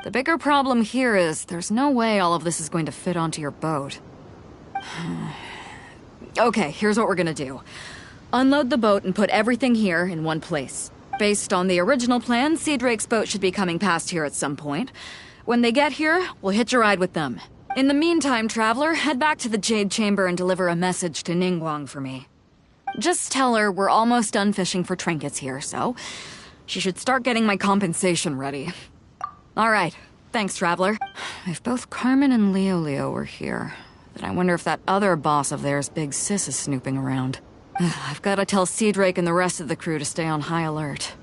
The bigger problem here is there's no way all of this is going to fit onto your boat. Okay, here's what we're gonna do. Unload the boat and put everything here in one place. Based on the original plan, Sea Drake's boat should be coming past here at some point. When they get here, we'll hitch a ride with them. In the meantime, Traveler, head back to the Jade Chamber and deliver a message to Ningguang for me. Just tell her we're almost done fishing for trinkets here, so she should start getting my compensation ready. Alright, thanks, Traveler. If both Carmen and Leo were here, then I wonder if that other boss of theirs, Big Sis, is snooping around. I've got to tell Sea Drake and the rest of the crew to stay on high alert.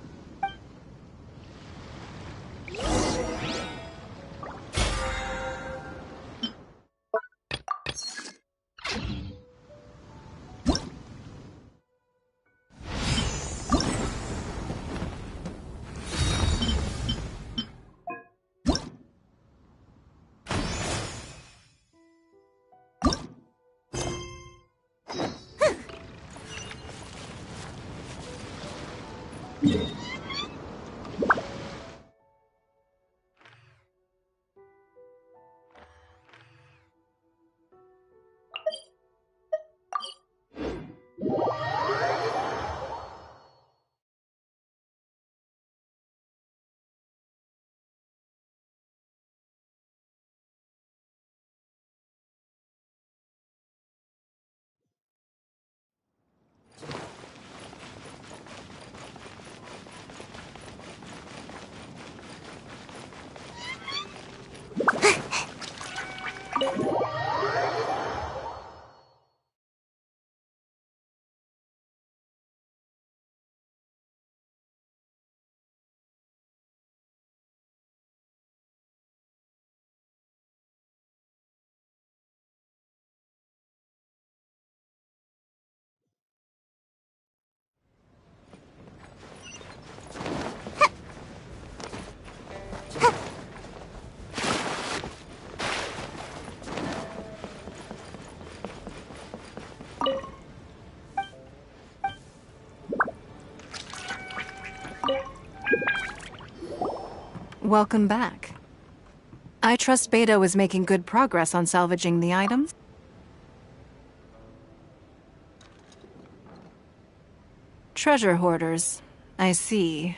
Welcome back. I trust Beto is making good progress on salvaging the items? Treasure hoarders. I see.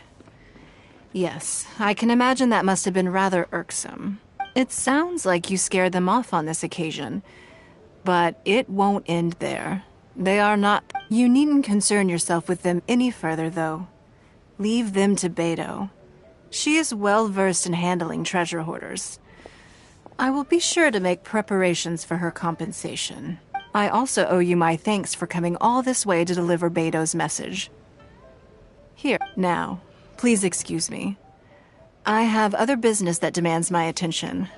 Yes, I can imagine that must have been rather irksome. It sounds like you scared them off on this occasion. But it won't end there. They are not... You needn't concern yourself with them any further, though. Leave them to Beto. She is well versed in handling treasure hoarders. I will be sure to make preparations for her compensation. I also owe you my thanks for coming all this way to deliver Beto's message. Here, now, please excuse me. I have other business that demands my attention.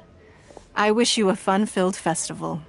I wish you a fun-filled festival.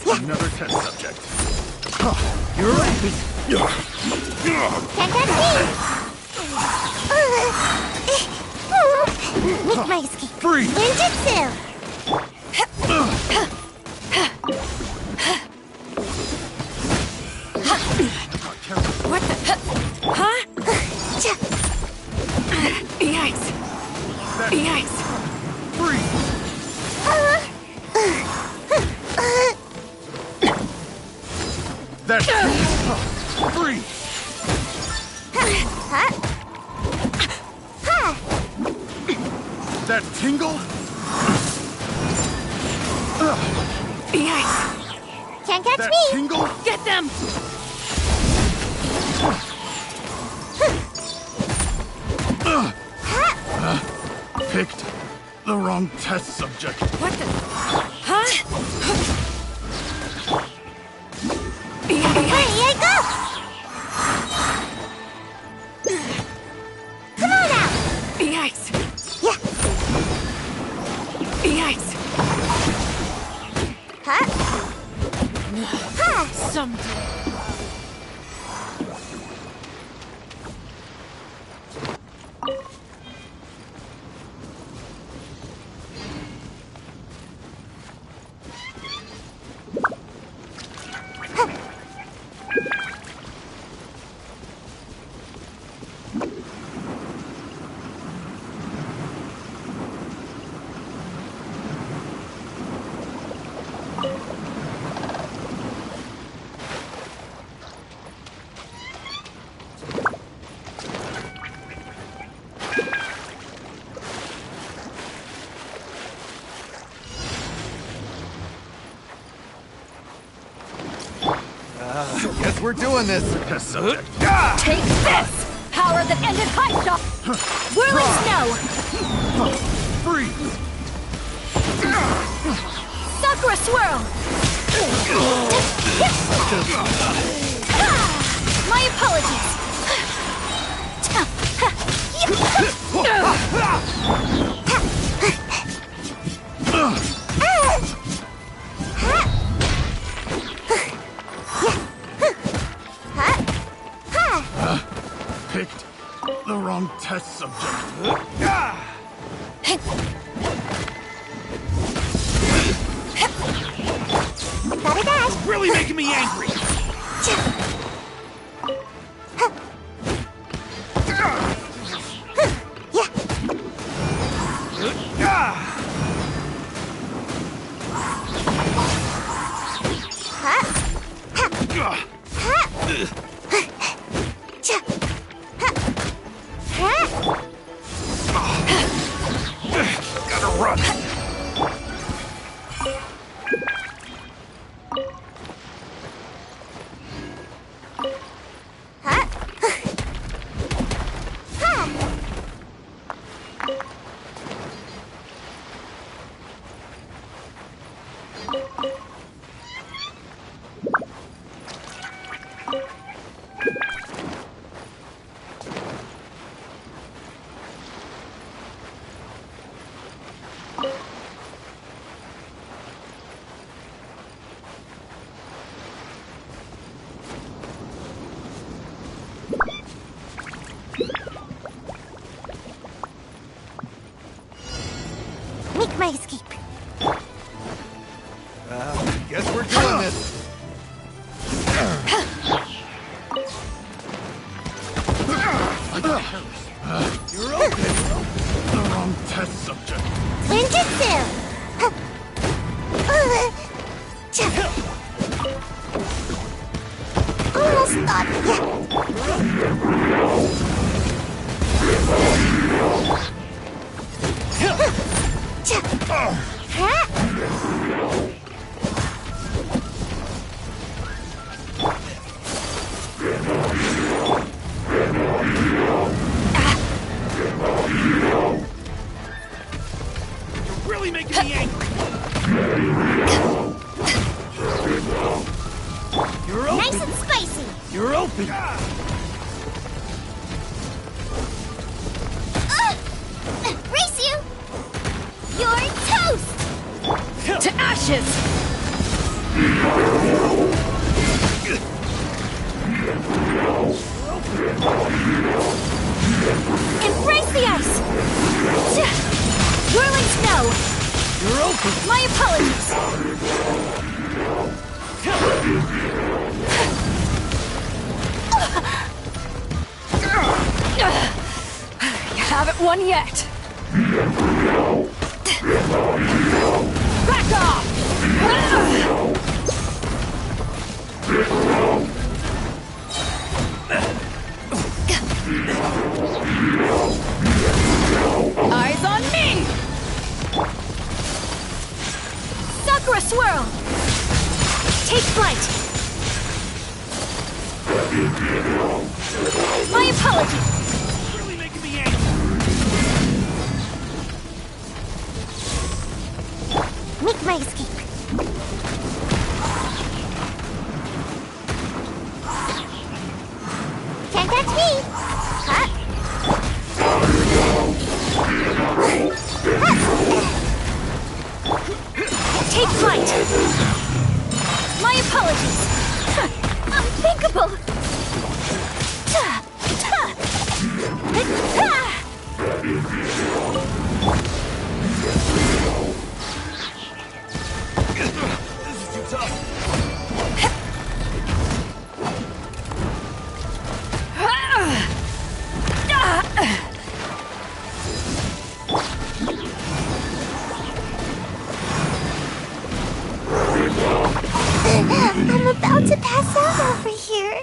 Another test subject. You're right. Make my escape. Free. Ninjutsu. What the? Huh? Yikes. Yikes. Free. That's free. That tingle? Yikes. Can't catch That me. tingle? Get them. Picked the wrong test subject. What the? Huh? Here I go. Come on now. Yikes. Yeah. Yikes. Someday. Guess we're doing this. Test subject. Take this! Power that ended hot shot! Whirling snow! Freeze. Sakura swirl! My apologies! Picked the wrong test subject. Gotta dash. Really making me angry. Gotta run. Make my escape. Guess we're doing this. You're open. The wrong test subject. Ninjutsu! Almost done. You're really making me angry. You're open. Nice and spicy. You're open. Race you! You're toast! To ashes! Embrace the ice! Whirling snow! You're open. My apologies! You haven't won yet! Back off! Eyes on me! Sakura swirl! Take flight! My apologies! Really making me angry. Make my escape. Can't catch me! Huh? Take flight! My apologies! Unthinkable! This is too tough. I'm about to pass out over here.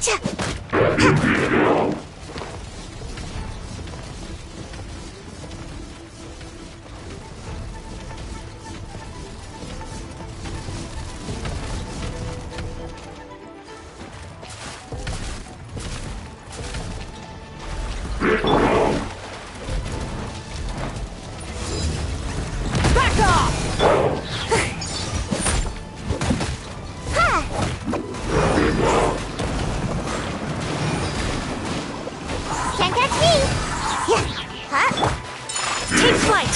Can't catch me! Take flight!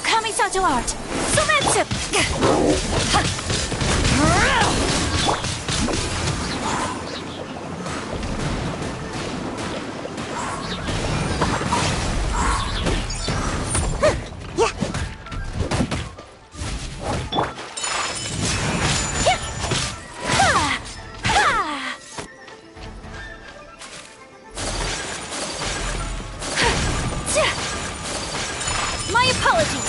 Kamisato art! Sumetsu! My apologies!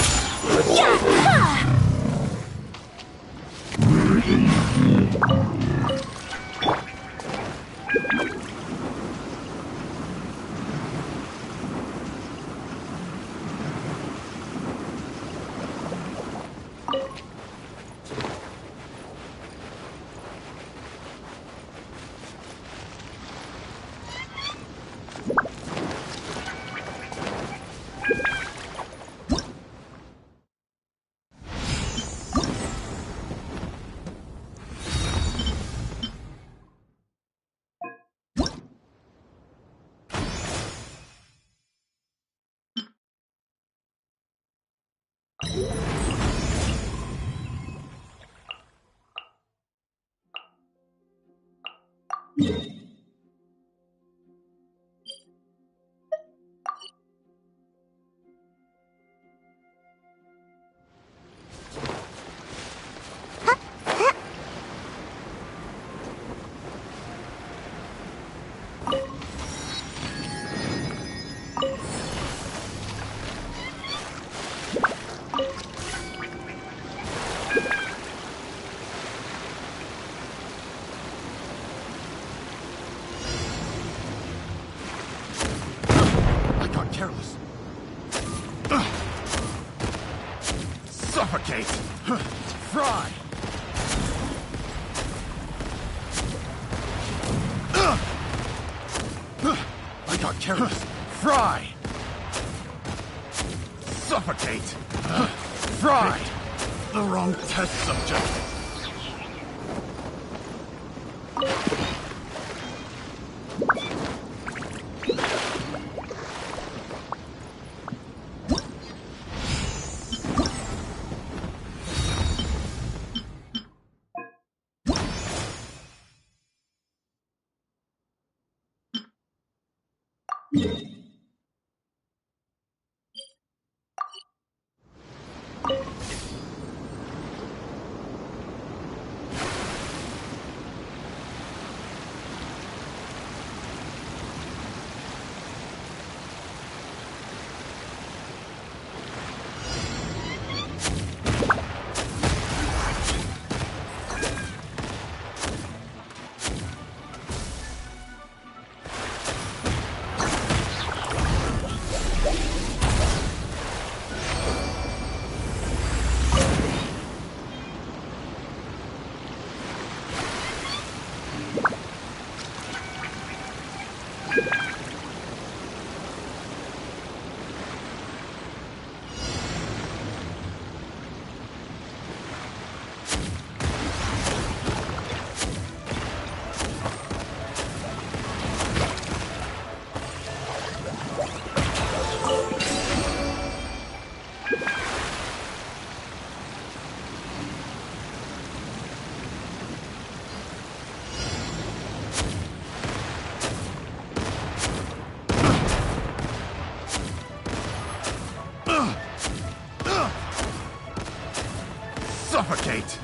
Careless. Suffocate. Fry. I got careless. Fry. Suffocate. Fry. The wrong test subject. Suffocate!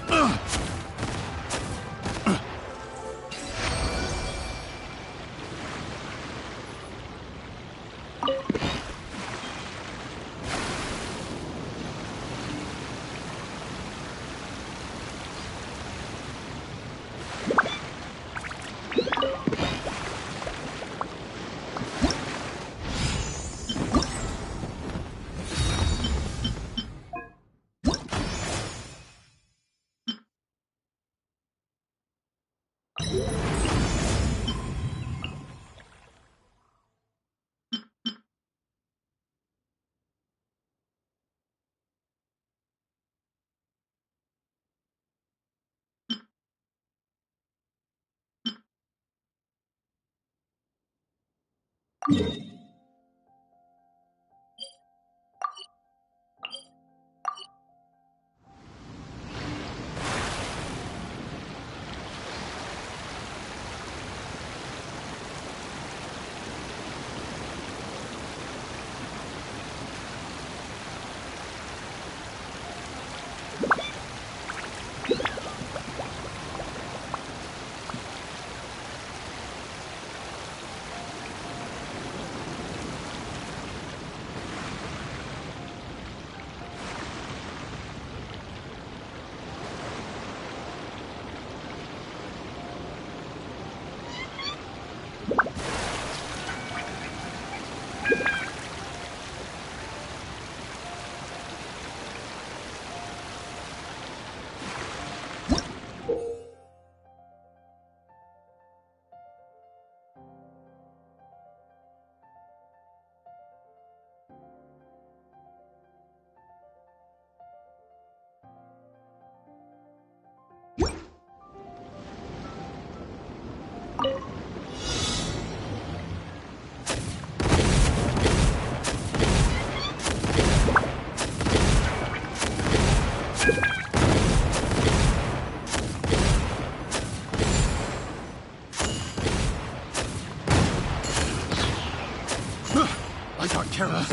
I got careless.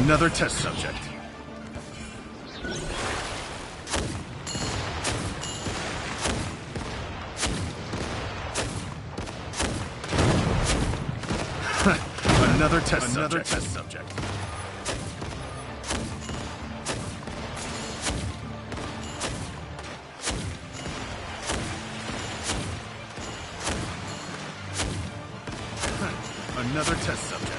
Another test subject. Another test subject. Another test subject.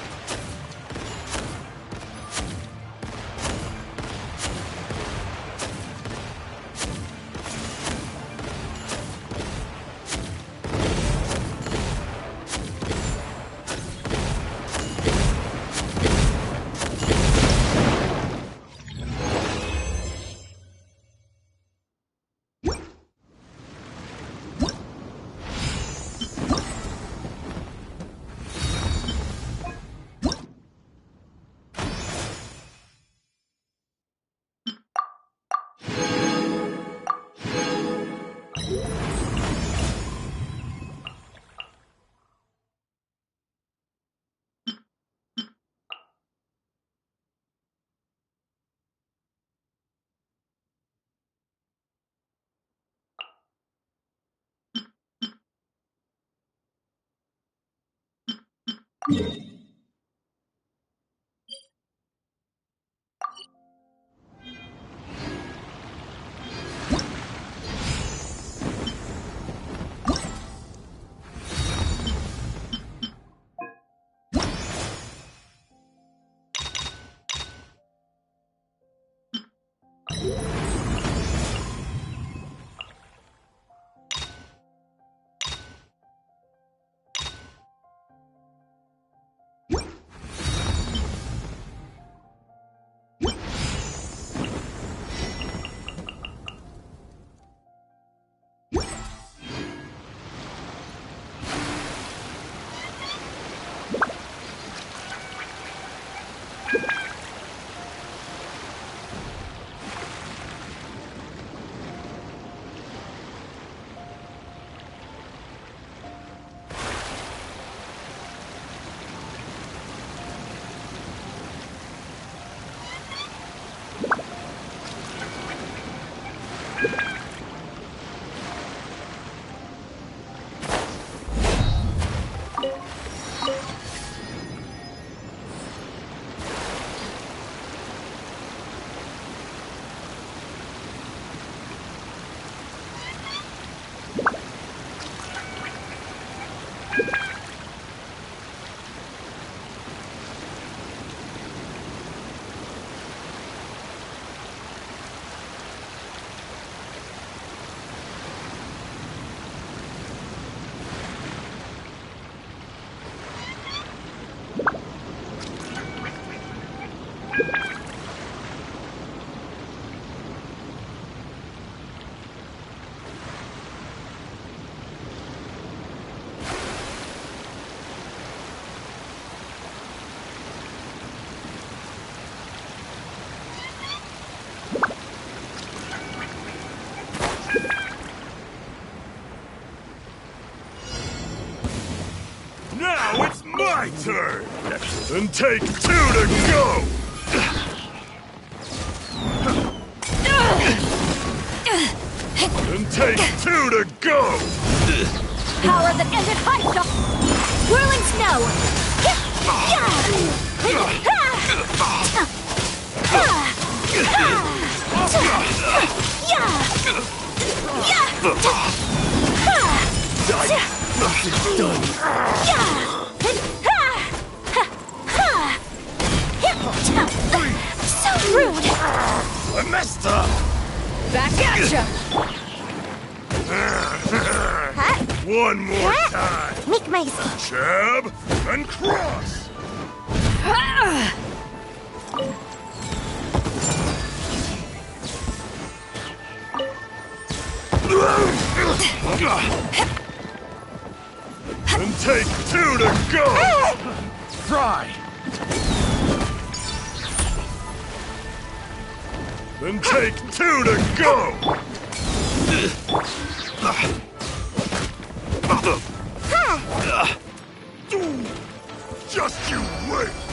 Now it's my turn! And take 2 to go! And take 2 to go! Power that ended high shot! Whirling snow! Nothing's done! So rude! I messed up! Back at ya! One more time! Make my escape. Jab and cross! And take 2 to go! Try! Then take 2 to go! Just you wait!